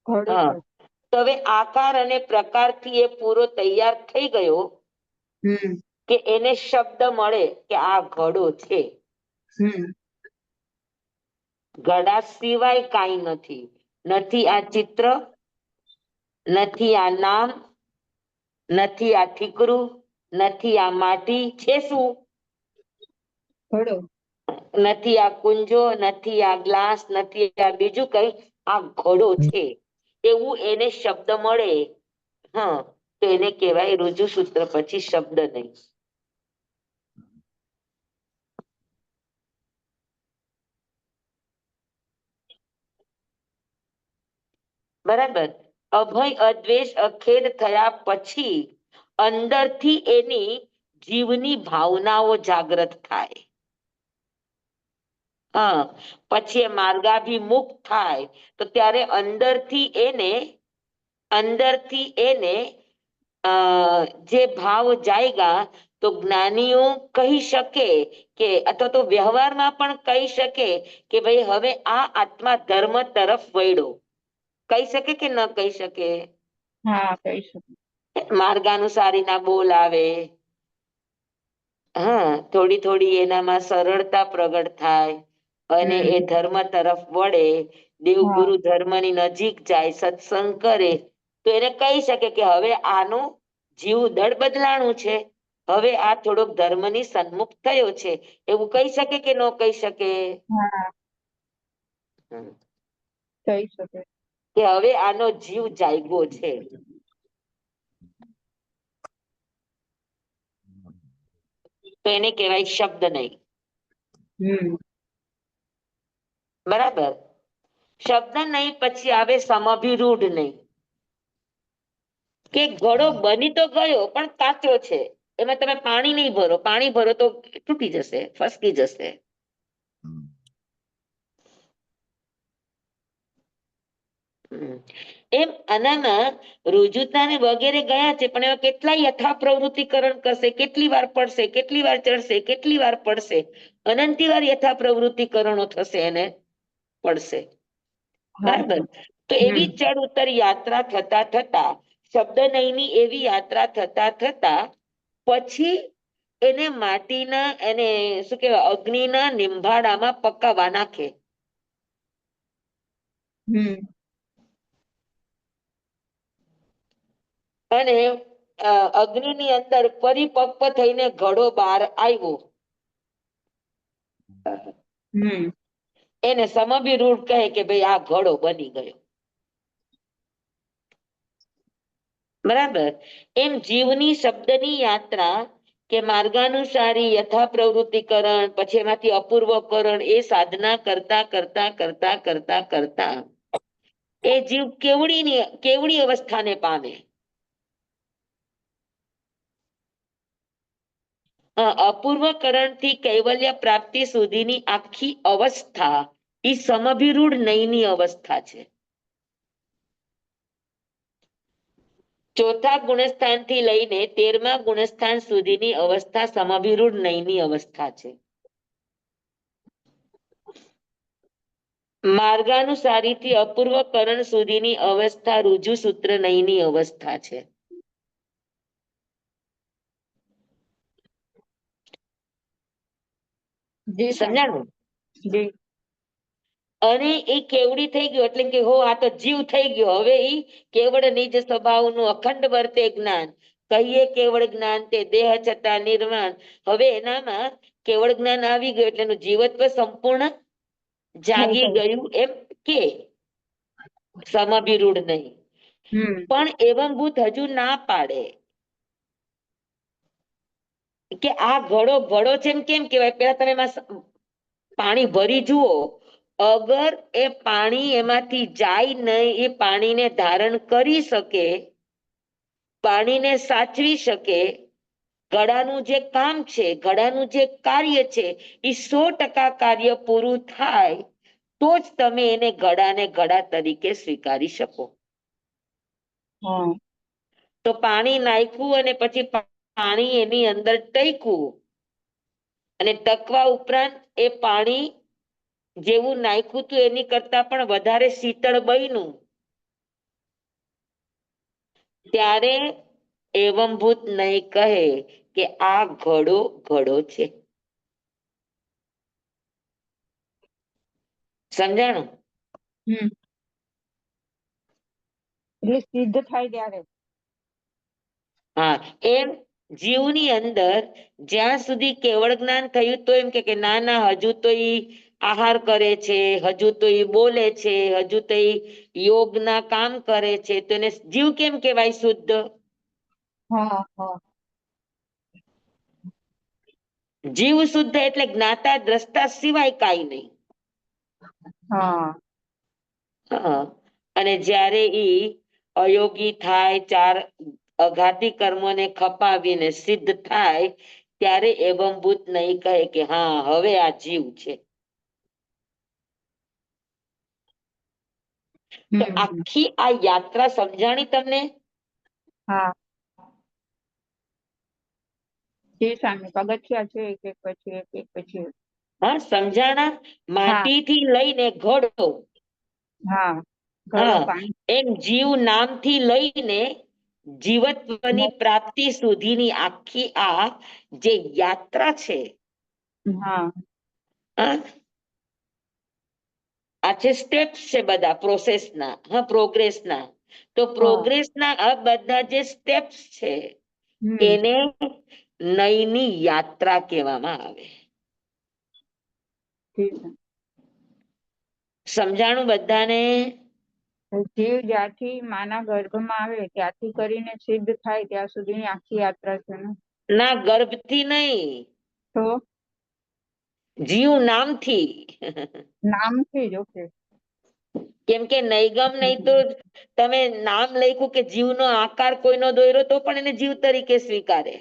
હા. તો હવે આકાર અને પ્રકારથી એ પૂરો તૈયાર થઈ ગયો કે એને શબ્દ મળે કે આ ઘડો છે. ઘડા સિવાય કાંઈ નથી. નથી આ ચિત્ર, નથી આ નામ, નથી આ ઠીકરું, નથી આ માટી. છે શું? નથી આ કુંજો, નથી આ ગ્લાસ, નથી આ બીજું કઈ, આ ઘડો છે. એવું એને શબ્દ મળે, હા, તો એને કહેવાય રુજુ સૂત્ર પછી શબ્દ નહીં. બરાબર? અભય, અદ્વેષ, અખેદ થયા પછી અંદરથી એની જીવની ભાવનાઓ જાગૃત થાય. હા. પછી એ માર્ગાભિમુખ થાય તો ત્યારે અંદરથી એને જે ભાવ જાયગા, તો જ્ઞાનીઓ કહી શકે કે અથવા તો વ્યવહારમાં પણ કહી શકે કે ભાઈ હવે આ આત્મા ધર્મ તરફ વળ્યો. કહી શકે કે ન કહી શકે? કહી શકે. માર્ગાનુસારીના બોલ આવે. હા, થોડી થોડી એનામાં સરળતા પ્રગટ થાય અને એ ધર્મ તરફ વળે, દેવગુરુ ધર્મની નજીક જાય, સત્સંગ કરે, તો એને કહી શકે કે હવે આનું જીવ દળ બદલાણું છે, હવે આ થોડોક ધર્મની સન્મુખ થયો છે. એવું કહી શકે કે ન કહી શકે? કહી શકે. કે હવે આનો જીવ જાગ્યો છે. તો એને કહેવાય શબ્દ નહીં. બરાબર? શબ્દ નહીં પછી આવે સમભિરૂઢ નહીં. કે ઘડો બની તો ગયો પણ કાચો છે, એમાં તમે પાણી નહીં ભરો. પાણી ભરો તો તૂટી જશે, ફસકી જશે. એમ આનામાં રુજુતા ને વગેરે ગયા છે, પણ એમાં કેટલા યથા પ્રવૃત્તિકરણ કરશે, કેટલી વાર પડશે, કેટલી વાર ચડશે, કેટલી વાર પડશે, અનંતી વાર યથા પ્રવૃત્તિકરણો થશે, એને પડશે. બરાબર? તો એવી ચડ ઉતર યાત્રા થતા થતા, શબ્દ નહીંની એવી યાત્રા થતા થતા પછી એને માટીના, એને શું કહેવાય, અગ્નિના નિંભાડામાં પકાવવા નાખે. અને અગ્નિની અંદર પરિપક્વ થઈને ઘડો બહાર આવ્યો. એને સમભિરૂઢ કહે કે ભાઈ આ ઘડો બની ગયો. બરાબર. એમ જીવની શબ્દની યાત્રા કે માર્ગાનુસારી યથા પ્રવૃત્તિકરણ પછી એમાંથી અપૂર્વકરણ એ સાધના કરતા કરતા કરતા કરતા કરતા એ જીવ કેવડી અવસ્થાને પામે. અપૂર્વકરણ થી કૈવલ્ય પ્રાપ્તિ સુધીની આખી અવસ્થા એ સમભિરૂઢ નયની અવસ્થા છે. ચોથા ગુણસ્થાન થી લઈને 13મા ગુણસ્થાન સુધીની અવસ્થા સમભિરૂઢ નયની અવસ્થા છે. માર્ગાનુસારી થી અપૂર્વકરણ સુધીની અવસ્થા રુજુ સૂત્ર નયની અવસ્થા છે. જી સ્વામી સમજાણું? જી અને એ કેવડી થઈ ગયો એટલે કે હો આ તો જીવ થઈ ગયો. હવે એ કેવળ નિજ સ્વભાવનું અખંડ વર્તે જ્ઞાન કહીએ કેવળ જ્ઞાન તે દેહ છતાં નિર્વાણ. હવે એનામાં કેવળ જ્ઞાન આવી ગયું એટલે એનું જીવત્વ સંપૂર્ણ જાગી ગયું એમ કે સમભિરૂઢ નહીં. પણ એવંભૂત હજુ ના પાડે કે આ ઘડો છે એમ કેમ કેવાય. પેલા તમે એમાં પાણી ભરી જુઓ. અગર એ પાણી એમાંથી જાય નહીં, એ પાણીને ધારણ કરી શકે, પાણીને સાચવી શકે, ઘડાનું જે કામ છે, ઘડાનું જે કાર્ય છે એ 100% કાર્ય પૂરું થાય તો જ તમે એને ઘડાને ઘડા તરીકે સ્વીકારી શકો. તો પાણી નાખ્યું અને પછી પાણી એની અંદર ટક્યું અને ટકવા ઉપરાંત એ પાણી જેવું નાખ્યું હતું એની કરતા પણ વધારે શીતળ બન્યું ત્યારે એવંભૂત નહીં કહે કે આ ઘડો છે. સમજાણું? એટલે સિદ્ધ થાય ત્યારે હા, એમ જીવની અંદર જ્યાં સુધી કેવળ જ્ઞાન થયું તો એમ કે ના ના હજુ તો ઈ આહાર કરે છે, હજુ તો ઈ બોલે છે, હજુ તો ઈ યોગના કામ કરે છે, તો એને જીવ કેમ કેવાય? શુદ્ધ. જીવ શુદ્ધ એટલે જ્ઞાતા દ્રષ્ટા સિવાય કાંઈ નહીં. અને જ્યારે ઈ અયોગી થાય, ચાર અઘાતી કર્મોને ખપાવીને સિદ્ધ થાય ત્યારે એવંભૂત નહીં કહે કે હા હવે આ જીવ છે. તો આખી આ યાત્રા સમજાણી તમને? જી સ્વામી પગથિયા છે એક એક પછી એક એક પછી એક. હા, સમજાણા? માટીથી લઈને ઘડો, ઘડો પાણી એમ જીવ નામથી લઈને જીવત્વની પ્રાપ્તિ સુધીની આખી આ જે યાત્રા છે, આ છે સ્ટેપ્સ છે બધા પ્રોસેસના, પ્રોગ્રેસના. તો પ્રોગ્રેસના આ બધા જે સ્ટેપ્સ છે એને નયની યાત્રા કહેવામાં આવે. સમજાણું બધાને? જીવ જ્યાંથી માના ગર્ભમાં આવે ત્યાંથી કરીને સિદ્ધ થાય ત્યાં સુધીની આખી યાત્રા છે ને? ના, ગર્ભથી નહીં, તો જીવ નામથી. નામથી જ. ઓકે. કેમ કે નૈગમ નહીં તો તમે નામ લખ્યું કે જીવનો આકાર કોઈનો દોર્યો તો પણ એને જીવ તરીકે સ્વીકારે.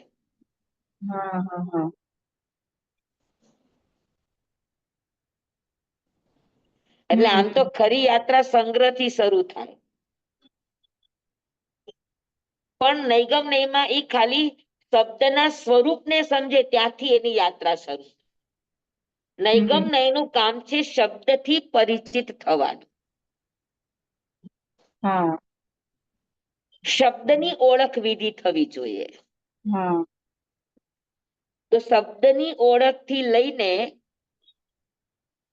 એટલે આમ તો ખરી યાત્રા સંગ્રહથી શરૂ થાય, પણ નૈગમ નયમાં એ ખાલી શબ્દના સ્વરૂપને સમજે ત્યાંથી એની યાત્રા શરૂ. નૈગમ નયનું કામ છે શબ્દથી પરિચિત થવાનું. શબ્દની ઓળખ વિધિ થવી જોઈએ. તો શબ્દની ઓળખથી લઈને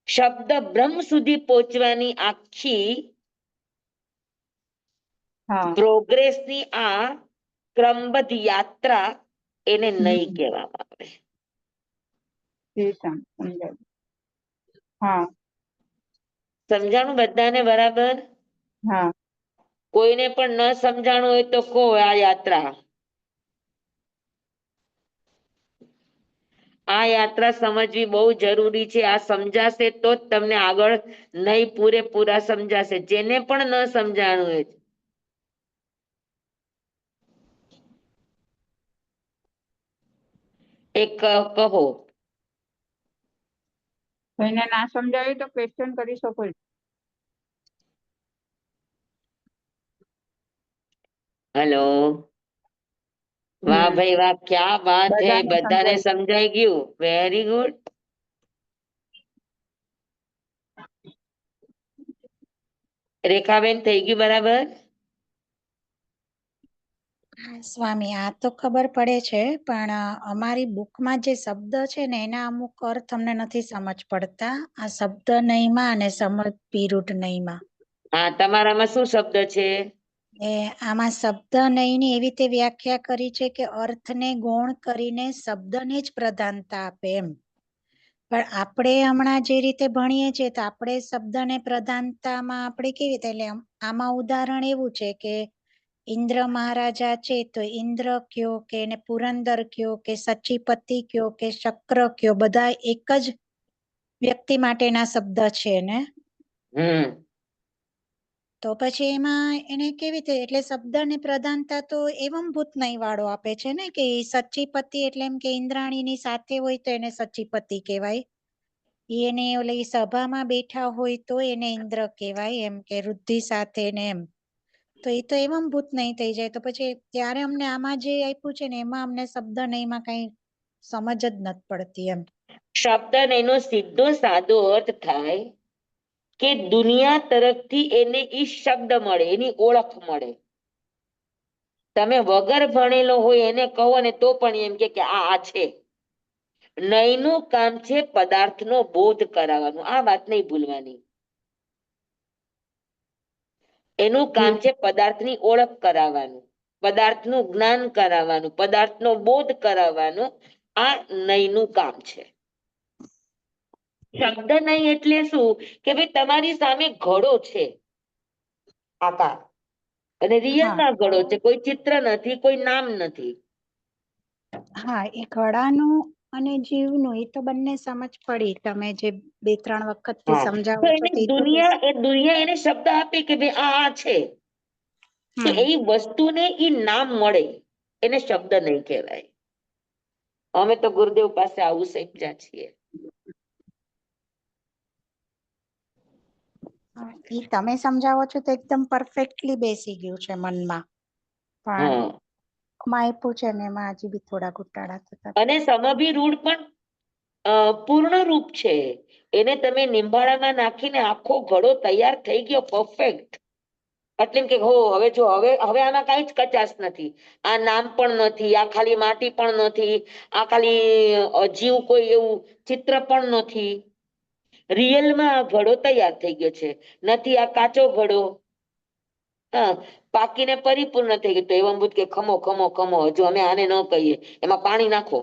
શબ્દ બ્રહ્મ સુધી પહોંચવાની આખી પ્રોગ્રેસની આ ક્રમબદ્ધ યાત્રા એને નહીં કહેવામાં આવે. સમજાણું બધાને બરાબર? કોઈને પણ ન સમજાણું હોય તો કહો આ યાત્રા સમજવી બહુ જરૂરી છે. આ સમજાશે તો જ તમને આગળ નહીં પૂરેપૂરા સમજાશે. જેને પણ ન સમજાણું હોય એક કહો. કોઈને ના સમજાયું તો ક્વેશ્ચન કરી શકો છો. હેલો. વાહ ભાઈ વાહ, ક્યાં વાત હે. બધાને બધાને સમજાયું. સમજાઈ ગયું. Very good. રેખાબેન થઈ ગયું બરાબર? હા સ્વામી, આ તો ખબર પડે છે, પણ અમારી બુકમાં જે શબ્દ છે ને એના અમુક અર્થ અમને નથી સમજ પડતા. આ શબ્દ નહીમાં અને સમજ વિરુદ્ધ નહીમાં. હા, તમારામાં શું શબ્દ છે? આમાં શબ્દ નહીંની એવી રીતે વ્યાખ્યા કરી છે કે અર્થને ગૌણ કરીને શબ્દને જ પ્રધાનતા આપે એમ. પણ આપણે હમણાં જે રીતે ભણીએ છીએ તો આપણે શબ્દને પ્રધાનતામાં આપણે કેવી રીતે, એટલે આમાં ઉદાહરણ એવું છે કે ઇન્દ્ર મહારાજા છે તો ઇન્દ્ર કયો કે એને પુરંદર કયો કે સચીપતિ કયો કે શક્ર કયો, બધા એક જ વ્યક્તિ માટેના શબ્દ છે ને. તો પછી એમાં એને કેવી રીતે, એટલે શબ્દને પ્રધાનતા તો એવમભૂત નહીં વાળો આપે છે ને કે સચીપતિ એટલે એમ કે ઇન્દ્રાણીની સાથે હોય તો એને સચીપતિ કહેવાય. એને ઓલી સભામાં બેઠા હોય તો એને ઇન્દ્ર કહેવાય, એમ કે રુદ્ધિ સાથે ને એમ. તો એ તો એવમભૂત નહીં થઈ જાય. તો પછી ત્યારે અમને આમાં જે આપ્યું છે ને એમાં અમને શબ્દ નહીંમાં કઈ સમજ જ નથી પડતી એમ. શબ્દ એનો સીધો સાદો અર્થ થાય કે દુનિયા તરફથી એને ઈ શબ્દ મળે, એની ઓળખ મળે. તમે વગર ભણેલો હોય એને કહો ને તો પણ એમ કે આ છે. નયનું કામ છે પદાર્થનો બોધ કરાવવાનું. આ વાત નહીં ભૂલવાની. એનું કામ છે પદાર્થની ઓળખ કરાવવાનું, પદાર્થનું જ્ઞાન કરાવવાનું, પદાર્થનો બોધ કરાવવાનું. આ નયનું કામ છે. શબ્દ નહીં એટલે શું કે ભાઈ તમારી સામે ઘડો છે, આકાર, અને રિયલમાં ઘડો છે, કોઈ ચિત્ર નથી, કોઈ નામ નથી. હા, એ ઘડાનું અને જીવનું એ તો બંને સમજ પડી. તમે જે 2-3 વખતથી તો સમજાવો છો એને તે તો દુનિયા એને શબ્દ આપે કે ભાઈ આ છે. તો એ વસ્તુને ઈ નામ મળે, એને શબ્દ નહીં કહેવાય. અમે તો ગુરુદેવ પાસે આવું સમજ્યા છીએ. ઈ તમે સમજાવો છો તો એકદમ પરફેક્ટલી બેસી ગયું છે મનમાં. પણ માં આપ્યું છે ને એમાં હજી બી થોડા ઘટાડા થતા. અને સમભિરૂઢ પણ પૂર્ણ રૂપ છે. એને તમે નિંબાળામાં નાખીને આખો ઘડો તૈયાર થઈ ગયો, પરફેક્ટ. એટલે કે હવે જો હવે આમાં કઈ જ કચાશ નથી. આ નામ પણ નથી, આ ખાલી માટી પણ નથી, આ ખાલી અજીવ કોઈ એવું ચિત્ર પણ નથી. રિયલમાં આ ઘડો તૈયાર થઈ ગયો છે. નથી આ કાચો ઘડો. હા, પાકીને પરિપૂર્ણ થઈ ગયું. તો એવા અમૃત કે ખમો ખમો ખમો, હજુ અમે આને ન કહીએ, એમાં પાણી નાખો.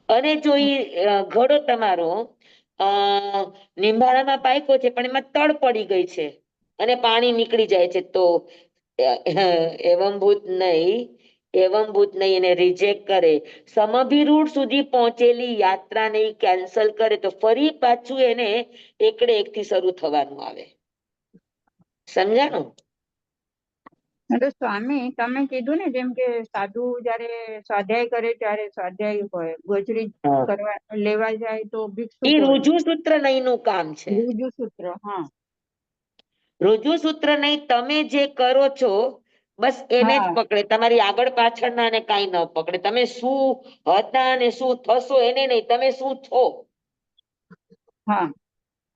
અને જો ઈ ઘડો તમારો નિંબાળામાં પાક્યો છે પણ એમાં તડ પડી ગઈ છે અને પાણી નીકળી જાય છે, તો એવમભૂત નહીં, એને રિજેક્ટ કરે. સમભિરૂઢ સુધી પહોંચેલી યાત્રાને કેન્સલ કરે તો ફરી પાછું એને એકડે એકથી શરૂ થવાનું આવે. સમજાણું? તો સ્વામી તમે કીધું ને જેમ કે સાધુ જયારે સ્વાધ્યાય કરે ત્યારે સ્વાધ્યાય હોય, ગોચરી કરવા લેવા જાય તો ભિક્ષુક એ હોય. રુજુ સૂત્ર નહીં નું કામ છે. ઋજુસૂત્ર, હા. રુજુ સૂત્ર નહીં, તમે જે કરો છો બસ એને જ પકડે. તમારી આગળ પાછળના ને કાંઈ ન પકડે. તમે શું હતા ને શું થશો એને નહીં, તમે શું છો હા,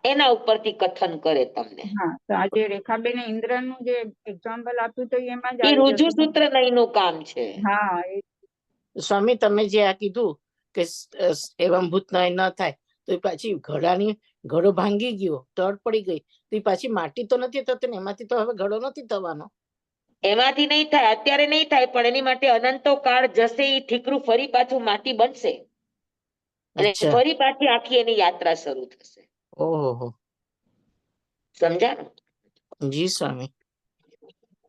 એના ઉપરથી કથન કરે તમને. હા. તો આજે રેખાબેને ઇન્દ્રનું જે એક્ઝામ્પલ આપ્યું તો એમાં જ એ આવી રુજુ જશે. સૂત્ર નહીં નું કામ છે. હા, સ્વામી તમે જે આ કીધું કે એવમભૂત ન થાય, તો એ પાછી ઘડો ભાંગી ગયો, તડ પડી ગઈ, તો એ પાછી માટી તો નથી થતી ને, એમાંથી તો હવે ઘડો નથી થવાનો. એમાંથી નહીં થાય, અત્યારે નહીં થાય, પણ એની માટે અનંતો કાળ જશે. એ ઠીકરું ફરી પાછું માટી બનશે અને અચ્છા. ફરી પાછી આખી એની યાત્રા શરૂ થશે. ઓહો. સમજાણું? જી સ્વામી.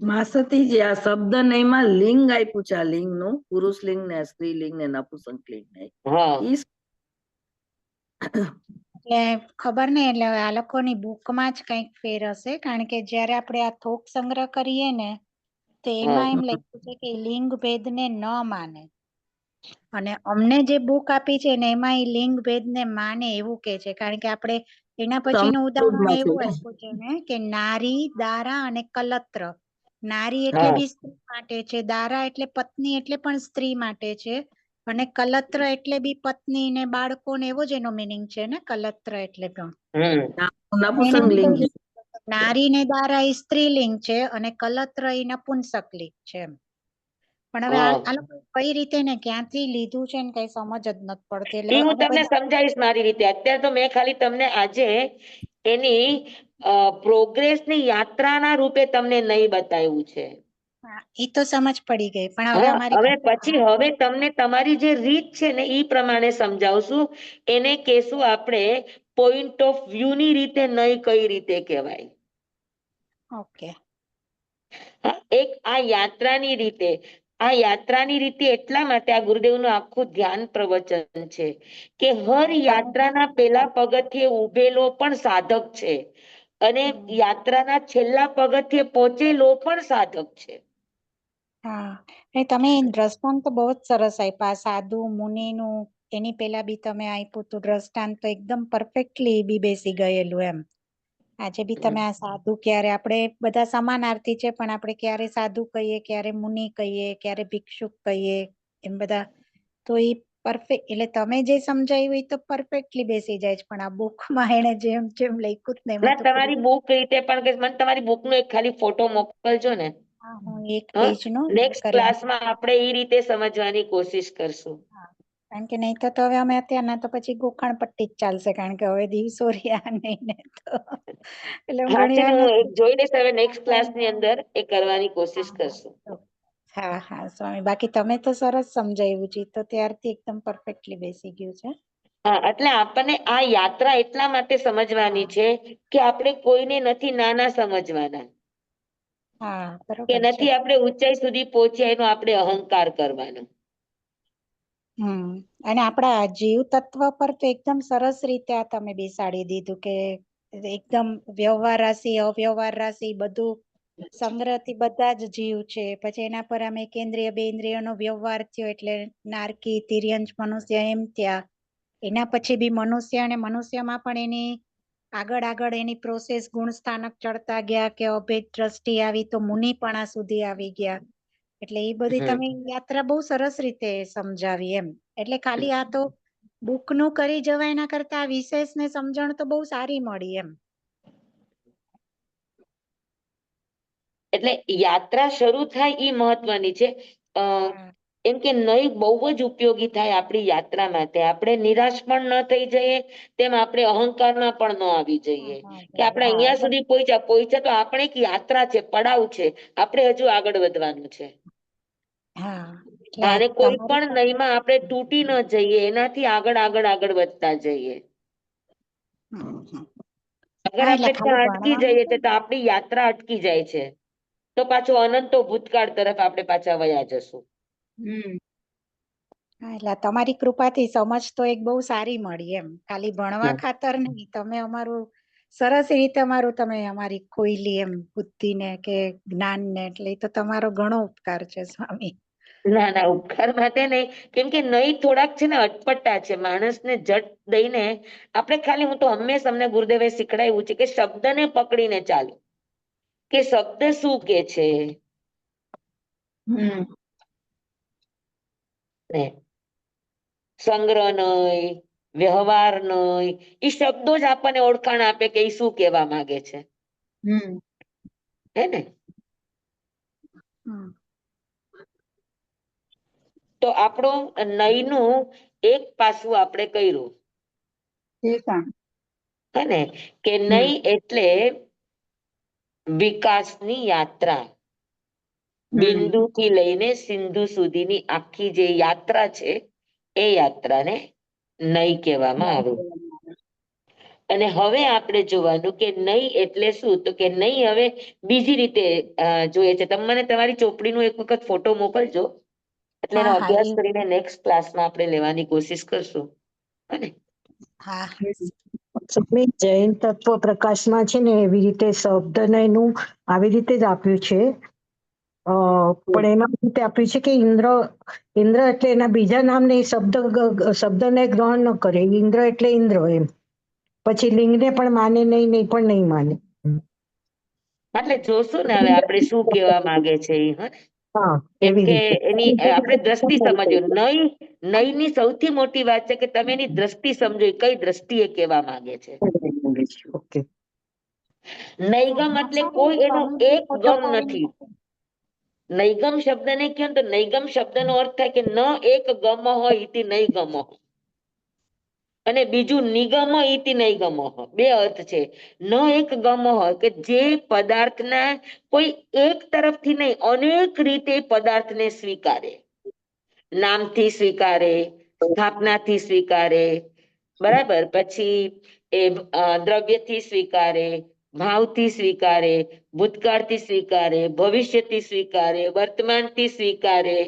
માસતીજી આ શબ્દ નયમાં લિંગ આપ્યું છે, આ લિંગ નું પુરુષ લિંગ ને સ્ત્રીલિંગ ને નપુંસક લિંગ ને હા ઈ એટલે ખબર નહીં, એટલે આ લોકોની બુકમાં જ કંઈક ફેર હશે, કારણ કે જ્યારે આપણે આ થોક સંગ્રહ કરીએ ને તો એમાં એમ લખ્યું છે કે લિંગ ભેદને ન માને, અને અમને જે બુક આપી છે ને એમાં એ લિંગ ભેદને માને એવું કે છે, કારણ કે આપણે એના પછીનું ઉદાહરણ સંસ્કૃતમાં છે એવું ને. આપ્યું છે ને કે નારી, દારા અને કલત્ર. નારી એટલે હા બી સ્ત્રી માટે છે, દારા એટલે પત્ની એટલે પણ સ્ત્રી માટે છે, અને કલત્ર એટલે બી પત્ની ને બાળકો ને એવો જ એનો મિનિંગ છે ને, કલત્ર એટલે પણ. અને એને નપુંસક એમ લિંગ કહ્યું કે નારી ને દારા એ સ્ત્રીલિંગ છે અને કલત્ર એ નપુંસક લિંગ છે એમ. પણ હવે હા આ લોકો કઈ રીતે ને ક્યાંથી લીધું છે ને કઈ સમજ જ નથી પડતી, એટલે એ હું અમે તમને બધા સમજાવીશ મારી રીતે. અત્યારે તો મેં ખાલી તમને આજે એની પ્રોગ્રેસ ની યાત્રાના રૂપે તમને નહીં બતાવ્યું છે. ઈ તો સમજ પડી ગઈ, પણ હવે હા અમારી હવે પછી હવે તમને તમારી જે રીત છે ને ઈ પ્રમાણે સમજાવશું. એને કેશું આપણે પોઈન્ટ ઓફ વ્યૂ ની રીતે, નહીં કઈ રીતે કહેવાય. ઓકે. એક આ યાત્રાની રીતે, આ યાત્રાની રીતે એટલા માટે આ ગુરુદેવનું આખું ધ્યાન પ્રવચન છે કે હર યાત્રાના પેલા પગથિયે ઉભેલો પણ સાધક છે, અને યાત્રાના છેલ્લા પગથિયે પહોંચેલો પણ સાધક છે. હા, અને તમે દ્રષ્ટાંત તો બહુ જ સરસ આપ્યા, સાધુ મુનિનું. એની પેલા બી તમે આપ્યું હતું દ્રષ્ટાંત, તો એકદમ પરફેક્ટલી બી બેસી ગયેલું એમ. આજે બી તમે આ સાધુ, ક્યારે આપણે બધા સમાનાર્થી છે, પણ આપણે ક્યારે સાધુ કહીએ, ક્યારે મુનિ કહીએ, ક્યારે ભિક્ષુક કહીએ, એમ બધા. તો એ પરફેક્ટ, એટલે તમે જે સમજાવ્યું એ તો પરફેક્ટલી બેસી જાય છે, પણ આ બુકમાં એને જેમ જેમ લખ્યું ને એમાં ના તો તમારી બુક રીતે પણ કે મને તમારી બુક નો એક ખાલી ફોટો મોકલજો ને. હા, હું એક હા પેજ નો નેક્સ્ટ કરીને, ક્લાસમાં આપણે એ રીતે સમજવાની કોશિશ કરશું. કારણ કે નહીં તો હવે અમે અત્યારના તો પછી ગોખણ પટ્ટી જ ચાલશે, કારણ કે હવે દિવસો રહ્યા નહીં ને તો. એટલે હા ઘણી છે ને, વાર હું એક નથી. જોઈ લઈશ હવે નેક્સ્ટ ક્લાસ ની અંદર એ કરવાની કોશિશ કરશું. હા હા સ્વામી, બાકી તમે તો સરસ સમજાવ્યું છે, તો ત્યારથી એકદમ પરફેક્ટલી બેસી ગયું છે. હા એટલે આપણને આ યાત્રા એટલા માટે સમજવાની છે કે આપણે કોઈને નથી નાના સમજવાના, હા કે બરોબર છે. નથી આપણે ઊંચાઈ સુધી પહોંચ્યા એનો આપણે અહંકાર કરવાનો. અને આપણા જીવ તત્વ પર તો એકદમ સરસ રીતે આ તમે બેસાડી દીધું કે એકદમ વ્યવહાર રાશિ, અવ્યવહાર રાશિ બધું સંગ્રહથી બધા જ જીવ છે. પછી એના પર અમે કેન્દ્રીય બે ઇન્દ્રિયોનો વ્યવહાર થયો એટલે નારકી, તિર્યંચ, મનુષ્ય એમ થયા. એના પછી બી મનુષ્ય, અને મનુષ્યમાં પણ એની આગળ આગળ એની પ્રોસેસ ગુણસ્થાનક ચડતા ગયા, કે અભેદ દ્રષ્ટિ આવી તો મુનિપણા સુધી આવી ગયા. એટલે એ બધી તમે યાત્રા બહુ સરસ રીતે સમજાવી એમ. એટલે ખાલી આ તો બુક નું કરી જવાય, એના કરતા આ વિશેષ ને સમજણ તો બહુ સારી મળી એમ. એટલે યાત્રા શરૂ થાય એ મહત્વની છે. હા એમ કે નહીં બહુ જ ઉપયોગી થાય આપણી યાત્રા માટે. આપણે નિરાશ પણ ન થઈ જઈએ, તેમ આપણે અહંકારમાં પણ ન આવી જઈએ કે આપણે હા અહીંયા એટલે સુધી પહોંચ્યા તો આપણે એક યાત્રા છે, પડાવ છે, આપણે હજુ આગળ વધવાનું છે. હા એટલે આ અને કોઈ તમારી પણ સાથે નહીમાં આપણે તૂટી ન જઈએ, એનાથી આગળ આગળ આગળ વધતા જઈએ. અગર હા એટલે આપણે ખાલી ત્યાં અટકી ભણવાનું જઈએ છે તો ને. આપણી યાત્રા અટકી જાય છે. તો પાછો અનંતો ભૂતકાળ તરફ આપણે પાછા વયા જશું. હા એટલે તમારી કૃપાથી સમજ તો એક બહુ સારી મળી એમ. ખાલી ભણવા ખાતર નહીં, તમે અમારું સરસ રીતે તમે અમારી ખોઈલી એમ બુદ્ધિને કે જ્ઞાનને, એટલે એ તો તમારો ઘણો ઉપકાર છે સ્વામી. ના ના ઉપકાર માટે નહીં, કેમ કે નહીં થોડાક છે ને અટપટા છે. માણસને જટ દઈને આપણે ખાલી, હું તો હંમેશા અમને ગુરુદેવે શીખડાવ્યું છે કે શબ્દને પકડીને ચાલો, કે શબ્દ શું કે છે. સંગ્રહ નહીં, વ્યવહાર નહીં, એ શબ્દો જ આપણને ઓળખાણ આપે કે એ શું કહેવા માંગે છે. હે ને? તો આપણું નયનું એક પાસું આપણે કર્યું. હે ને? કે નહીં એટલે વિકાસની યાત્રા. બિંદુ થી લઈને સિંધુ સુધીની આખી જે યાત્રા છે, એ યાત્રાને નય કહેવામાં આવે. અને હવે આપણે જોવાનું કે નહીં એટલે શું, તો કે નહીં હવે બીજી રીતે જોઈએ છે. તમે મને તમારી ચોપડીનો એક વખત ફોટો મોકલજો, એટલે એનો હા હા અભ્યાસ કરીને નેક્સ્ટ ક્લાસમાં આપણે લેવાની કોશિશ કરશું. અને હા સ્વામી, જૈન તત્વ પ્રકાશમાં છે ને એવી રીતે શબ્દનયનું આવી રીતે જ આપ્યું છે. પણ એમાં એવી રીતે આપ્યું છે કે ઇન્દ્ર ઇન્દ્ર એટલે એના બીજા નામને શબ્દને ગ્રહણ ન કરે. ઇન્દ્ર એટલે ઇન્દ્ર એમ. પછી લિંગને પણ માને નહીં, નહીં પણ નહીં માને. એટલે જોશું ને હવે આપણે શું કહેવા માંગે છે એ. હા, કેમ એવી કે રીતે. એની આપણે દ્રષ્ટિ સમજવું. નહીં ની સૌથી મોટી વાત છે કે તમે એની દ્રષ્ટિ સમજો, એ કઈ દ્રષ્ટિએ કહેવા માંગે છે. ઓકે. નૈગમ એટલે કોઈ એનો એક ગમ નથી. નૈગમ શબ્દને કહો તો નૈગમ શબ્દનો અર્થ થાય કે ન એક ગમ હોય ઇતિ નૈગમ, અને બીજું નિગમ ઇતિ નૈગમ. બે અર્થ છે. ન એક ગમ હોય કે જે પદાર્થના કોઈ એક તરફથી નહીં, અનેક રીતે પદાર્થને સ્વીકારે. નામથી સ્વીકારે, સ્થાપનાથી સ્વીકારે, બરાબર, પછી એ દ્રવ્યથી સ્વીકારે, ભાવથી સ્વીકારે, ભૂતકાળથી સ્વીકારે, ભવિષ્યથી સ્વીકારે, વર્તમાનથી સ્વીકારે,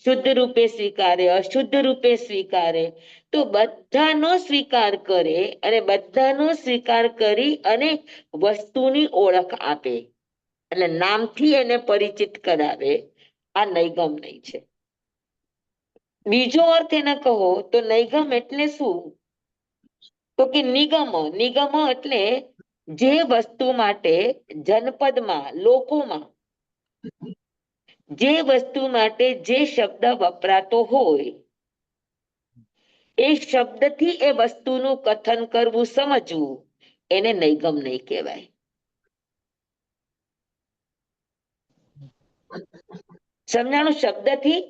શુદ્ધ રૂપે સ્વીકારે, અશુદ્ધ રૂપે સ્વીકારે. તો બધાનો સ્વીકાર કરે અને બધાનો સ્વીકાર કરી અને વસ્તુની ઓળખ આપે, એટલે નામથી એને પરિચિત કરાવે. આ નૈગમ નહીં છે. બીજો અર્થ એને કહો તો નૈગમ એટલે શું, તો કે નિગમ. નિગમ એટલે જે વસ્તુ માટે જનપદમાં, લોકોમાં, જે વસ્તુ માટે જે શબ્દ વપરાતો હોય એ શબ્દથી એ વસ્તુનું કથન કરવું, સમજવું, એને નૈગમ નહીં કહેવાય. સમજાણું? શબ્દથી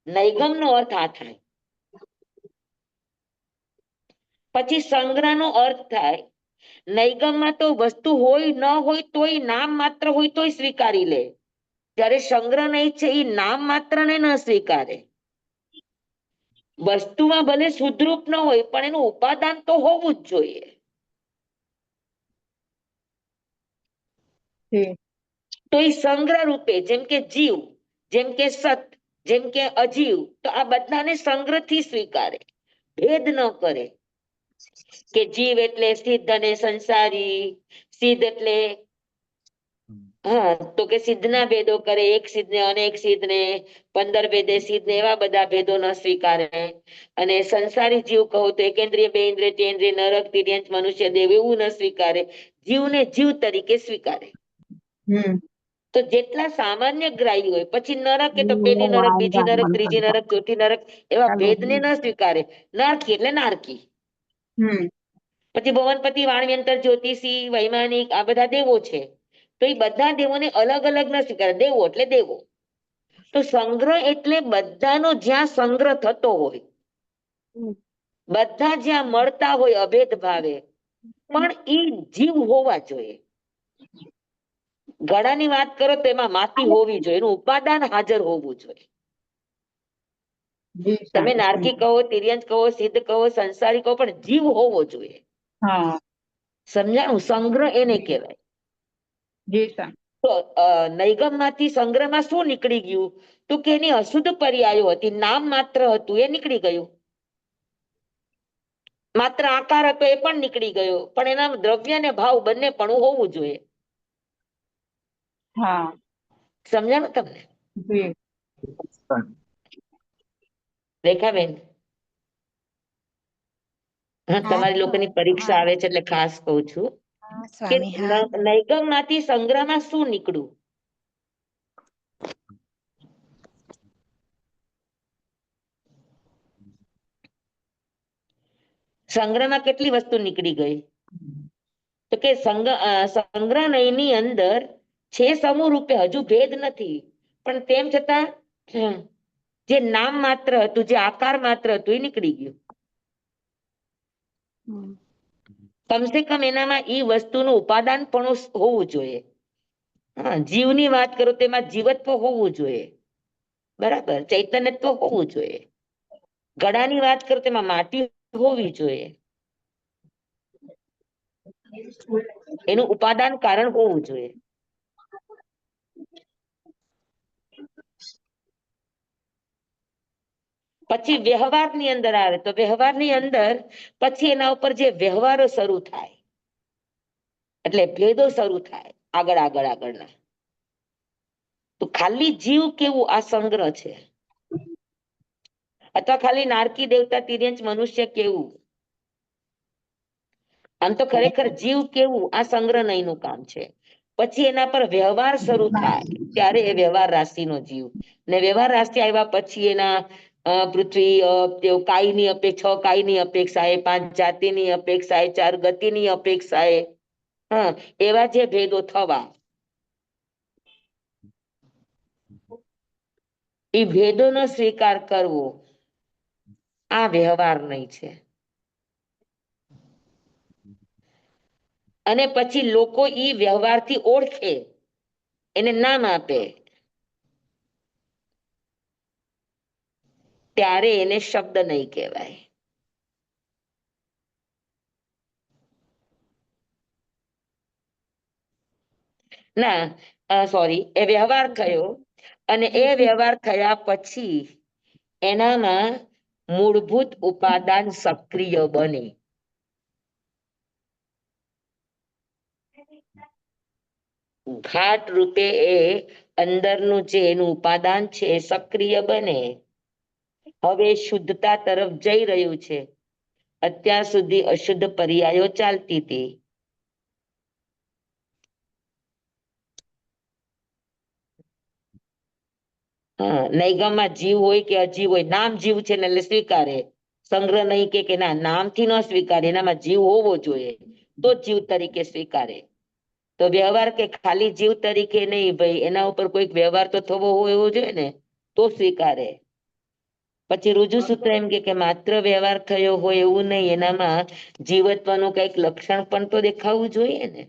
નૈગમનો અર્થ આ થાય. પછી સંગ્રહનો અર્થ થાય, નૈગમમાં તો વસ્તુ હોય ન હોય તોય, નામ માત્ર હોય તોય સ્વીકારી લે. જ્યારે સંગ્રહ નહીં છે એ નામ માત્રને ન સ્વીકારે. વસ્તુમાં ભલે શુદ્ધરૂપ ન હોય પણ એનું ઉપાદાન તો હોવું જ જોઈએ. તો એ સંગ્રહ રૂપે, જેમ કે જીવ, જેમ કે સત, જેમ કે અજીવ, તો આ બધાને સંગ્રહથી સ્વીકારે, ભેદ ન કરે. કે જીવ એટલે સિદ્ધ અને સંસારી, સિદ્ધ એટલે તો કે સિદ્ધના ભેદો કરે, એક સિદ્ધને, અનેક સિદ્ધને, 15 ભેદે સિદ્ધને, એવા બધા ભેદો ન સ્વીકારે. અને સંસારી જીવ કહો તો એકેન્દ્રિય, બે ઇન્દ્રિય, તેન્દ્રિય, નરક, તિર્યંચ, મનુષ્ય, દેવ, એવું ન સ્વીકારે. જીવને જીવ તરીકે સ્વીકારે. તો જેટલા સામાન્ય ગ્રાહી હોય, પછી નરક કે તો પેલી નરક, બીજી નરક, ત્રીજી નરક, ચોથી નરક, એવા ભેદને ન સ્વીકારે. નારકી એટલે નારકી. પછી ભવનપતિ, વાણવ્યંતર, જ્યોતિષી, વૈમાનિક, આ બધા દેવો છે. તો એ બધા દેવોને અલગ અલગ ન સ્વીકારે. દેવો એટલે દેવો. તો સંગ્રહ એટલે બધાનો જ્યાં સંગ્રહ થતો હોય, બધા જ્યાં મળતા હોય અભેદ ભાવે, પણ એ જીવ હોવા જોઈએ. ઘડાની વાત કરો તો એમાં માટી હોવી જોઈએ, એનું ઉપાદાન હાજર હોવું જોઈએ. તમે નારકી કહો, તિર્યંચ કહો, સિદ્ધ કહો, સંસારી કહો, પણ જીવ હોવો જોઈએ. સમજાણું? સંગ્રહ એને કહેવાય. તો નૈગમ માંથી સંગ્રહમાં શું નીકળી ગયું, તો કે એની અશુદ્ધ પર્યાયો હતી, નામ માત્ર હતું, એ નીકળી ગયું. માત્ર આકાર હતો, એ પણ નીકળી ગયો. પણ એના દ્રવ્ય અને ભાવ બંને પણ હોવું જોઈએ. સમજાણું તમને? રેખાબેન, હા, તમારી લોકોની પરીક્ષા આવે છે એટલે ખાસ કહું છું હા કે સ્વામી. હા નૈગમ માંથી સંગ્રહમાં શું નીકળ્યું. સંગ્રહમાં કેટલી વસ્તુ નીકળી ગઈ, તો કે સંગ્રહની અંદર છે સમૂહ રૂપે, હજુ ભેદ નથી, પણ તેમ છતાં જે નામ માત્ર હતું, જે આકાર માત્ર હતું, એ નીકળી ગયું. કમસે કમ એનામાં એ વસ્તુનું ઉપાદાન પણ હોવું જોઈએ. હા, જીવની વાત કરો તો એમાં જીવત્વ હોવું જોઈએ, બરાબર, ચૈતન્યત્વ હોવું જોઈએ. ઘડાની વાત કરો તો એમાં માટી હોવી જોઈએ. એનું ઉપાદાન કારણ હોવું જોઈએ. પછી વ્યવહારની અંદર આવે તો વ્યવહારની અંદર પછી એના ઉપર જે વ્યવહારો શરૂ થાય એટલે ભેદો શરૂ થાય આગળના. તો ખાલી જીવ કેવું આ સંગ્રહ છે, અથવા ખાલી નારકી દેવતા તિર્યંચ મનુષ્ય કેવું. આમ તો ખરેખર જીવ કેવું આ સંગ્રહ નહીંનું કામ છે. પછી એના પર વ્યવહાર શરૂ થાય ત્યારે એ વ્યવહાર રાશિનો જીવ, ને વ્યવહાર રાશિ આવ્યા પછી એના પૃથ્વી તેઓ કાયની અપેક્ષા, 6 કાયની અપેક્ષાએ, 5 જાતિની અપેક્ષાએ, 4 ગતિની અપેક્ષાએ, એવા જે ભેદો થવા, એ ભેદોનો સ્વીકાર કરવો આ વ્યવહાર નહીં છે. અને પછી લોકો ઈ વ્યવહારથી ઓળખે, એને નામ આપે, ત્યારે એને શબ્દ નહીં કહેવાય. ના સોરી, એ વ્યવહાર થયો અને એ વ્યવહાર થયા પછી એનામાં મૂળભૂત ઉપાદાન સક્રિય બને. ઘાટ રૂપે એ અંદરનું જે એનું ઉપાદાન છે એ સક્રિય બને. હવે શુદ્ધતા તરફ જઈ રહ્યું છે. અત્યાર સુધી અશુદ્ધ પર્યાયો ચાલતી હતી. નૈગમમાં જીવ હોય કે અજીવ હોય, નામ જીવ છે ને એટલે સ્વીકારે, સંગ્રહ નહીં કે ના, નામથી ન સ્વીકારે, એનામાં જીવ હોવો જોઈએ તો જીવ તરીકે સ્વીકારે. તો વ્યવહાર કે ખાલી જીવ તરીકે નહીં ભાઈ, એના ઉપર કોઈક વ્યવહાર તો થવો હોય એવો જોઈએ ને તો સ્વીકારે. પછી રુજુ સૂત્ર એમ કે માત્ર વ્યવહાર થયો હોય એવું નહીં, એનામાં જીવત્વનું કઈક લક્ષણ પણ તો દેખાવું જોઈએ ને.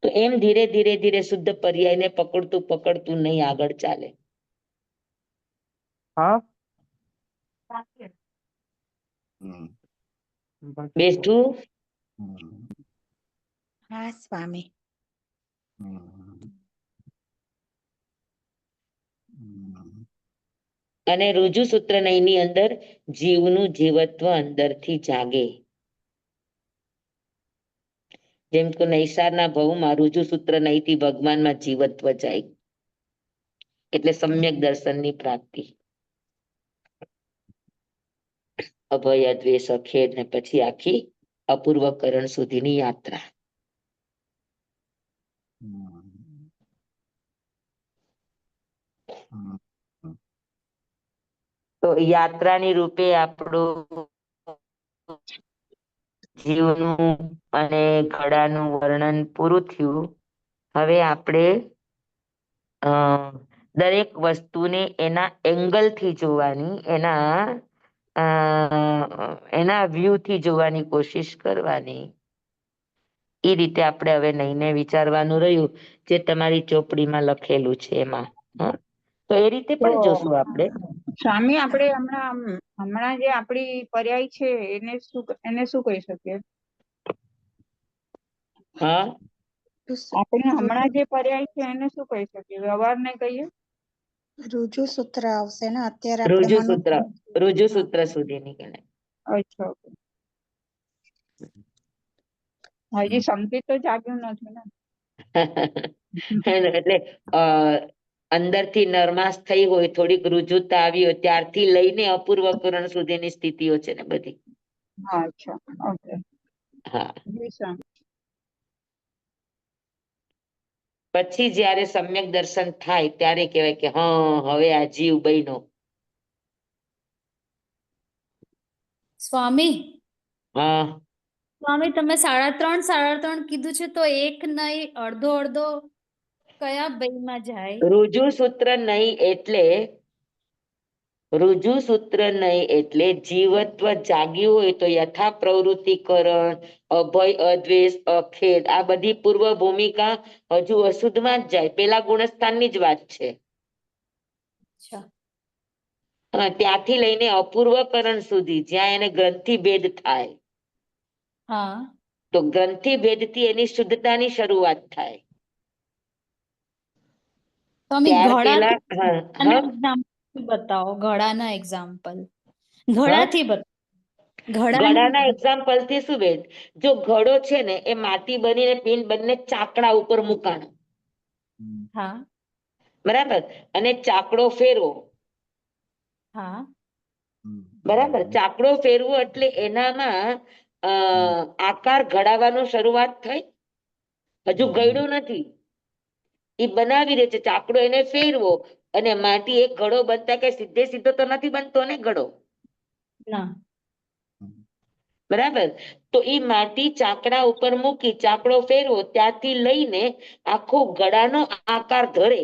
તો એમ ધીરે ધીરે ધીરે શુદ્ધ પર્યાયને પકડતું નહીં આગળ ચાલે. બેઠું. હા સ્વામી. અને રુજુ સૂત્ર નયની અંદર જીવનું જીવત્વ અંદરથી જાગે. જેમ કે નૈસારના ભવમાં રુજુ સૂત્ર નયથી ભગવાનમાં જીવત્વ જાય, એટલે સમ્યક દર્શનની પ્રાપ્તિ. અભય, દ્વેષ, અખેડ ને પછી આખી અપૂર્વકરણ સુધીની યાત્રા. તો યાત્રાની રૂપે આપણું જીવનું અને ઘડાનું વર્ણન પૂરું થયું. હવે આપણે દરેક વસ્તુને એના એંગલથી જોવાની, એના વ્યૂથી જોવાની કોશિશ કરવાની. એ રીતે આપણે હવે નઈને વિચારવાનું રહ્યું જે તમારી ચોપડીમાં લખેલું છે એમાં. તો એ રીતે પણ જોશું આપણે. સ્વામી, આપણે હમણાં જે આપણી પર્યાય છે એને શું કહી શકીએ? હા, આપણે હમણાં જે પર્યાય છે એને શું કહી શકીએ? વ્યવહાર ને કહીએ? રુજુ સૂત્ર આવશે ને અત્યારે આપણે રુજુ સૂત્ર સુધી નીકળે. અચ્છા, હજી સમજી તો જાગ્યું નથી ને. એટલે અંદરથી નરમાશ થઈ હોય, થોડીક રુજુતા આવી હોય ત્યારથી લઈને અપૂર્વકરણ સુધીની સ્થિતિઓ છે ને બધી. અચ્છા, ઓકે. હા, જી સ્વામી. પછી જયારે સમ્યક દર્શન થાય ત્યારે કહેવાય કે હા, હવે આ જીવ બન્યો. સ્વામી, હા, સ્વામી તમે 3.5 કીધું છે તો એક નહીં અડધો અડધો કયા બેમાં જાય? રુજુ સૂત્ર નહીં એટલે જીવત્વ જાગ્યું હોય તો યથા પ્રવૃત્તિકરણ, અભય, અદ્વેષ, અખેડ આ બધી પૂર્વ ભૂમિકા હજુ અશુદ્ધમાં જ જાય, પેલા ગુણસ્થાનની જ વાત છે. ત્યાંથી લઈને અપૂર્વકરણ સુધી જ્યાં એને ગ્રંથિ ભેદ થાય, હા તો ગ્રંથિ ભેદથી એની શુદ્ધતાની શરૂઆત થાય. સ્વામી ત્યાર ઘડાથી પેલા હા એક્ઝામ્પલ બતાવો, ઘડાના એક્ઝામ્પલ, હા ઘડાથી બતાવો, ઘડાના એક્ઝામ્પલ થી શું બેન, જો ઘડો છે ને એ માટી બનીને પિંડ બંને ચાકડા ઉપર મુકાણો, હા બરાબર, અને ચાકડો ફેરવો, હા બરાબર, ચાકડો ફેરવો એટલે એનામાં આકાર ઘડાવાનું શરૂઆત થઈ, હજુ ગયડું નથી, એ બનાવી દે છે, ચાકડો એને ફેરવો અને માટી એક ઘડો બનતા કે સીધે સીધો તો નથી બનતો ને ઘડો, ના બરાબર, તો એ માટી ચાકડા ઉપર મૂકી ચાકડો ફેરવો ત્યાંથી લઈને આખો ઘડાનો આકાર ધરે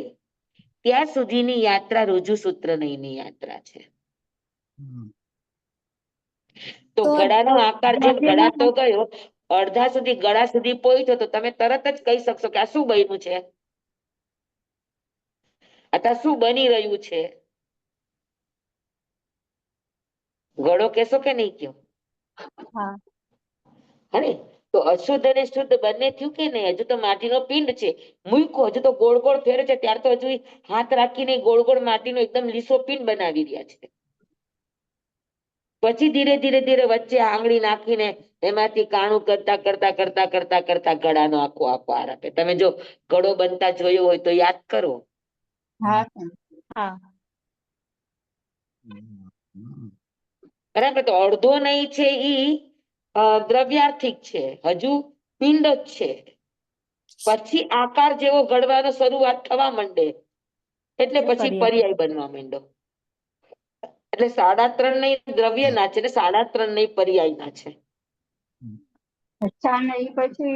ત્યાં સુધીની યાત્રા ઋજુસૂત્રનયની યાત્રા છે. તો તો ગળાનો આકાર જેમ મધ્યમાં ઘડાતો ગયો અડધા સુધી ગળા સુધી પહોંચ્યો તો તમે તરત જ કહી શકશો કે આ શું બન્યું છે, અથવા શું બની રહ્યું છે, ગળો કેશો કે નહીં કયો? હા હને તો અશુદ્ધ અને શુદ્ધ બંને થયું કે નહીં? હજુ તો માટીનો પિંડ છે, મૂક્યો, હજુ તો ગોળ ગોળ ફેરે છે, ત્યાર તો હજુ હાથ રાખીને ગોળ ગોળ માટીનો એકદમ લીસો પિંડ બનાવી રહ્યા છે. પછી ધીરે ધીરે ધીરે વચ્ચે આંગળી નાખીને એમાંથી કાણું કરતા કરતા કરતા કરતા કરતા ગળાનો આખો આકાર આપે. તમે જો ગળો બનતા જોયો હોય તો યાદ કરો. હા હા બરાબર, તો અડધો નહીં છે ઈ દ્રવ્યાર્થિક છે, હજુ પિંડ જ છે, પછી આકાર જેવો ઘડવાનો શરૂઆત થવા માંડે એટલે પછી પર્યાય બનવા માંડો. એટલે 3.5 નહીં દ્રવ્ય ના છે ને 3.5 નહીં પર્યાય ના છે. અચ્છા, અને એ પછી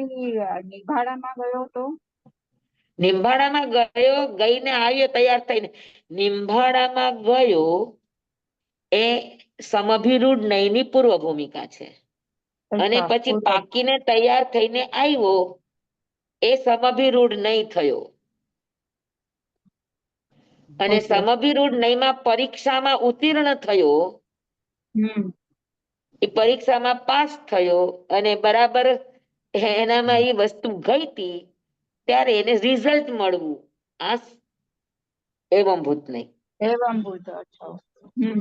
નિભાડામાં ગયો તો નિંભાડામાં ગયો, ગઈને આવ્યો તૈયાર થઈને, નિંભાડામાં ગયો એ સમભિરૂઢ નયની પૂર્વ ભૂમિકા છે, અને અચ્છા પછી પાકીને તૈયાર થઈને આવ્યો એ સમભિરૂઢ નહીં થયો, અને ઓકે. સમભિરૂઢ નયમાં પરીક્ષામાં ઉત્તીર્ણ થયો, હમ એ પરીક્ષામાં પાસ થયો અને બરાબર એનામાં એ વસ્તુ ગઈ હતી ત્યારે એને રિઝલ્ટ મળવું, આ એવમ ભૂત નહીં. એવમ ભૂત. અચ્છા. હમ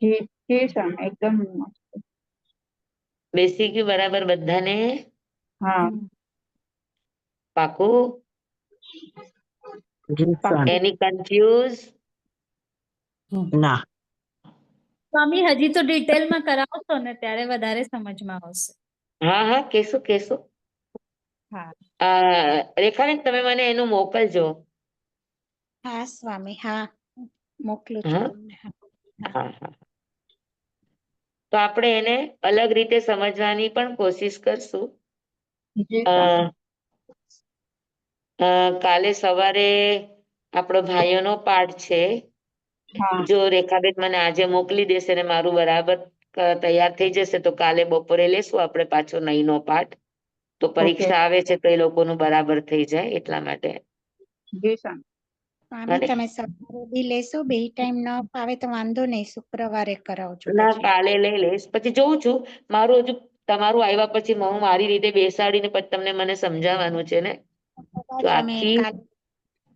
ઠીક ઠીક છે, એકદમ મસ્ત. બેસી ગયું બરાબર બધાને? હા પાકું? એની કન્ફ્યુઝ? ના. સ્વામી હજી તો ડિટેલમાં કરાવશો ને ત્યારે વધારે સમજમાં આવશે. હા હા કેશું કેશું. હા રેખાબેન તમે મને એનું મોકલજો. હા સ્વામી, હા મોકલું છું હા તમને. હા હા હા, તો આપણે એને અલગ રીતે સમજવાની પણ કોશિશ કરશું. જી અ સ્વામી. કાલે સવારે આપણો ભાઈઓનો પાઠ છે. હા જો રેખાબેન મને આજે મોકલી દેશે ને મારું બરાબર તૈયાર થઈ જશે તો કાલે બપોરે લેશું આપણે પાછો નહીનો પાઠ. તો ઓકે. પરીક્ષા આવે છે તો એ લોકોનું બરાબર થઈ જાય એટલા માટે. જી સ્વામી. સ્વામી અને તમે સવારે બી લેશો, બે ટાઈમ ન ફાવે તો વાંધો નહીં, શુક્રવારે કરાવજો ના પછી. કાલે લઈ લઈશ, પછી જોઉં છું મારું હજુ તમારું આવ્યા પછી હું મારી રીતે બેસાડીને પછી તમને મને સમજાવવાનું છે ને. તો કદાચ આખી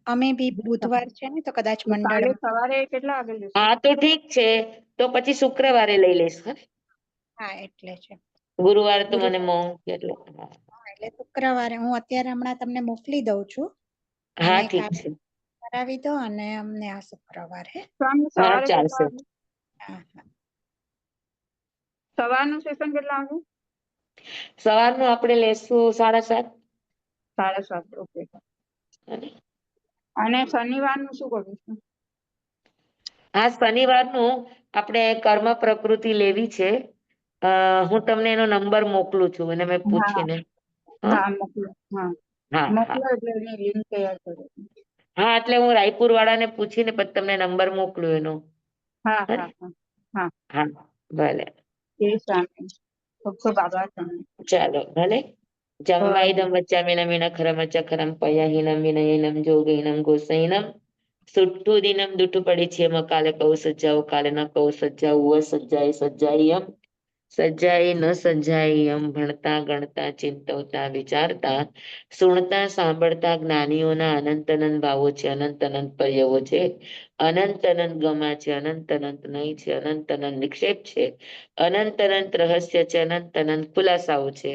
અમે બી બુધવાર છે ને તો કદાચ તો કાલે મંડળમાં. સવારે કેટલા વાગે જશો? હા તો ઠીક છે, તો પછી શુક્રવારે લઈ લઈશ. હા એટલે છે. ગુરુવારે તો મને ગુરુવાર, મોં એટલે એટલે શુક્રવારે હું અત્યારે હમણાં તમને મોકલી દઉં છું, હા અને ઠીક કાલે છે. કરાવી દો અને અમને આ શુક્રવારે. સ્વામી હા સવારે કેટલા ચાલશે. વાગે? હા હા સવારનું સેશન કેટલા વાગે? સવારનું આપણે લેશું 7:30. 7:30. ઓકે. અને અને શનિવારનું શું કરીશું? આ શનિવારનું આપણે કર્મ પ્રકૃતિ લેવી છે. હું તમને એનો નંબર મોકલું છું અને મેં હા પૂછીને. હા હા મોકલો. હા હા હા મોકલો એટલે એની લિંક તૈયાર કરો. હા, એટલે હું રાયપુર વાળાને પૂછીને પછી તમને નંબર મોકલું એનો. હા હને? હા હા હા. હા ભલે. જય સ્વામી. ખૂબ ખૂબ આભાર સ્વામી. ચાલો ભલે. જમવા ભલે. ઇદમ વચ્ચામિના મીના ખરમ ચખરમ પયાહિનમ વિનયનમ જોગિનમ ગોસૈનમ સુઠ્ઠું દિનમ દુઠ્ઠું પડિચ્છેમ કાલે કૌ સજ્જાઓ કાલે ન કૌ સજ્જાઓ સજ્જાએ સજ્જાયમ સજ્જાએ ન સજ્જાયમ ભણતા ગણતા ચિંતવતા વિચારતા સુણતા સાંભળતા જ્ઞાનીઓના અનંત અનંત ભાવો છે, અનંત અનંત પર્યવો છે, અનંત અનંત ગમા છે, અનંત અનંત નહીં છે, અનંત અનંત નિક્ષેપ છે, અનંત અનંત રહસ્ય છે, અનંત અનંત ખુલાસાઓ છે.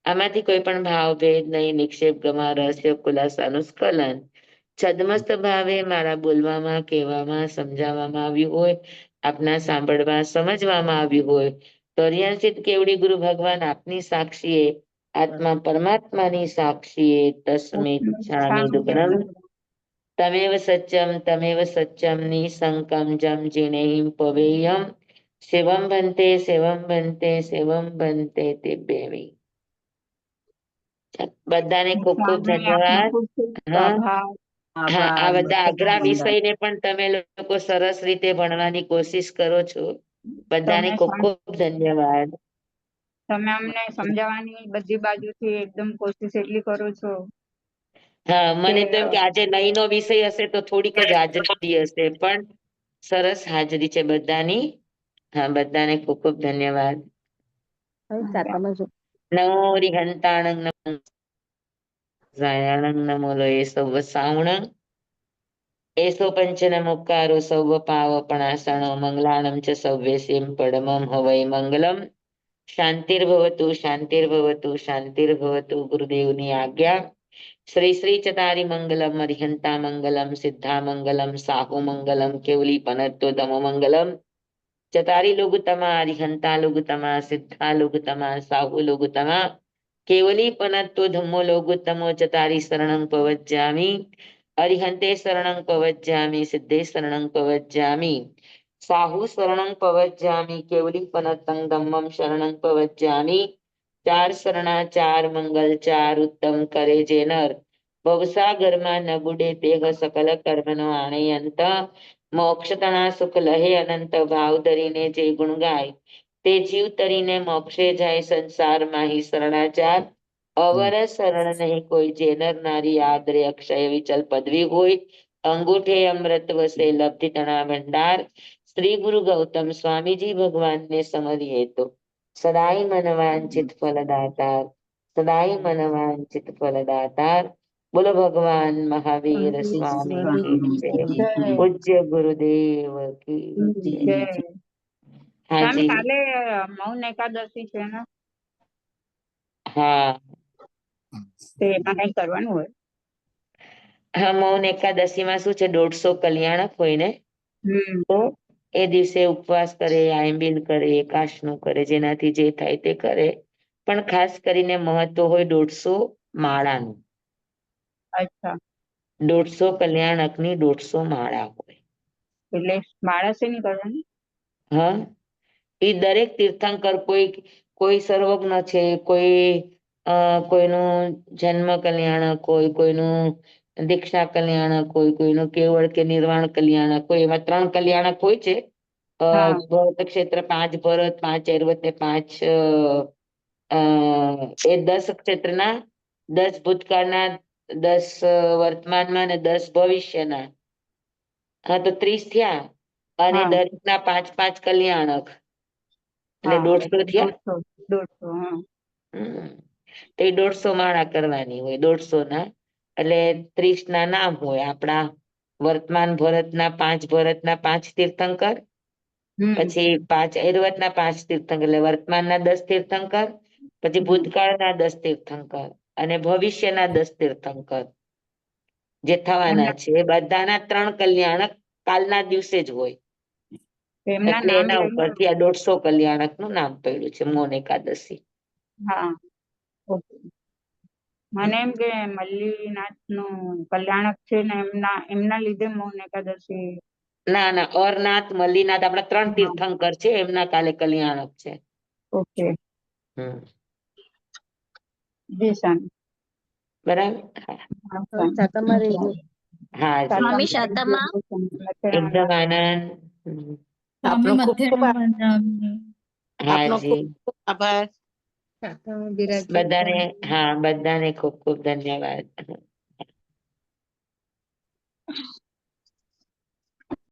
આમાંથી કોઈ પણ ભાવ ભેદ નહીં, નિક્ષેપ ગમા રહસ્ય ખુલાસાનું સ્ખલન છદ્મસ્ત ભાવે મારા બોલવામાં કહેવામાં સમજાવવામાં આવ્યું હોય, આપના સાંભળવા સમજવામાં આવ્યું હોય તો અરિયાસિત કેવડી ગુરુ ભગવાન આપની સાક્ષીએ આત્મા પરમાત્માની સાક્ષીએ તસ્મે છામી દુગ્નમ તમેવ સચ્ચમ નિસંકમ જમ જીણેહિમ પવેયમ શિવમ બનતે શિવમ બનતે શિવમ બનતે દિવ્યમી. બધાને ખૂબ ખૂબ સ્વામી આપનો ધન્યવાદ. ખૂબ ખૂબ હા આભાર. હા, આ બધા આગ્રા આભાર. વિષયને પણ તમે લોકો સરસ રીતે ભણવાની કોશિશ કરો છો. બધાને તમે ખૂબ ખૂબ ધન્યવાદ. તમે અમને સમજાવવાની બધી બાજુથી એકદમ કોશિશ એટલી કરો છો હા, મને કે તો એમ કે આજે નહીંનો વિષય હશે તો થોડીક જ હાજરી હશે, પણ સરસ હાજરી છે બધાની. હા, બધાને ખૂબ ખૂબ ધન્યવાદ. નમો રિહંતાણંગ નમો ઝાયાણંગ નમો લોય સૌ સાવણં એસો પંચન મુક્કારો સૌ પાવપણાસણો મંગલાણમ ચ સવ્યસીમ પડમમ હવૈ મંગલમ. શાંતિર્ભવતુ શાંતિર્ભવતુ શાંતિર્ભવતુ. ગુરુદેવની આજ્ઞા. શ્રી શ્રી ચતારી મંગલમ અરિહંતા મંગલમ સિદ્ધા મંગલમ સાહુ મંગલમ કેવલી પનત્તો તમો મંગલમ. ચતારી લોગુતમા અરિહંતા લોગુતમા સિદ્ધા લોગુતમા સાહુ લોગુતમા કેવલી પનત્તો ધમ્મો લોગુતમો. ચતારી શરણં પવજ્જામિ અરિહંતે શરણં પવજ્જામિ સિદ્ધે શરણં પવજ્જામિ સાહુ શરણં પવજ્જામિ કેવલી પનત્તં ધમ્મં શરણં પવજ્જામિ. ચાર શરણા ચાર મંગલ ચાર ઉત્તમ કરે જે નર ભવસાગરમાં ન બુડે તેહ સકલ કર્મનો આણેય અંત. મોક્ષ તણા સુખ લહે અનંત ભાવ ધરીને જે ગુણ ગાય તે જીવ તરીને મોક્ષે જાય. સંસારમાં હિ શરણાચાર અવર શરણ નહીં કોઈ. જે નર નારી આદરે અક્ષય વિચલ પદવી હોય અંગૂઠે અમૃત વસે લબ્ધિ તણા ભંડાર. શ્રી ગુરુ ગૌતમ સ્વામીજી ભગવાનને સમરીએ તો સદાય મન વાંચિત ફલદાતાર, સદાય મન વાંચિત ફલદાતાર. બોલો ભગવાન મહાવીર સ્વામી કી જય. પૂજ્ય ગુરુદેવ કી જય. સ્વામી હાજી કાલે મૌન એકાદશી છે ને, હા તો એમાં કઈ કરવાનું હોય? હા, મૌન એકાદશીમાં શું છે, 150 કલ્યાણક હોય ને હમ તો એ દિવસે ઉપવાસ કરે, આયંબિલ કરે, એકાશનું કરે, જેનાથી જે થાય તે કરે. પણ ખાસ કરીને મહત્વ હોય 150 માળાનું. અચ્છા, 150 કલ્યાણકની 150 માળા હોય. એટલે માળા શેની કરવાની? હા, એ દરેક તીર્થંકર કોઈ કોઈ સર્વજ્ઞ છે, કોઈનું જન્મ કલ્યાણક હોય, કોઈનું દીક્ષા કલ્યાણક હોય, કોઈનું કેવળ કે નિર્વાણ કલ્યાણક હોય, એવા 3 કલ્યાણક હોય છે. હા ભરત ક્ષેત્ર 5 ભરત, 5 ચૈવત ને 5 એ 10 ક્ષેત્રના 10 ભૂતકાળના, 10 વર્તમાનમાં ને 10 ભવિષ્યના. હા, તો 30 થયા. અને હા દરેકના 5-5 કલ્યાણક એટલે હા 150 થયા. 150 હા. તો એ 150 માળા કરવાની હોય. 150 ના એટલે 30 ના નામ હોય. આપણા વર્તમાન ભરતના 5 ભરતના 5 તીર્થંકર, હમ પછી 5 ઐરવતના 5 તીર્થંકર એટલે વર્તમાનના 10 તીર્થંકર, પછી ભૂતકાળના 10 તીર્થંકર અને ભવિષ્યના 10 તીર્થંકર જે થવાના એમના છે. એ બધાના 3 કલ્યાણક કાલના દિવસે જ હોય. એમના એટલે નામ એના લઈને, ઉપરથી આ 150 કલ્યાણક નું નામ પડ્યું છે, મૌન એકાદશી. હા ઓકે. મને એમ કે મલ્લીનાથ નું કલ્યાણક છે ને, એમના લીધે મૌન એકાદશી. ના ના, અરનાથ, મલ્લીનાથ આપણા 3 હા તીર્થંકર છે, એમના કાલે કલ્યાણક છે. ઓકે, હમ, જી સ્વામી. બરાબર. હા હા, સ્વામી. હા જી, સાતમ સ્વામી કરી શાતામાં દીધું છે, મથુરાના. એકદમ આનંદ. આપનો સ્વામી ખૂબ ખૂબ મધ્યાહન ભંડારની. હા આપનો ખૂબ જી, ખૂબ આભાર. બધાને, હા બધાને ખૂબ ખૂબ ધન્યવાદ.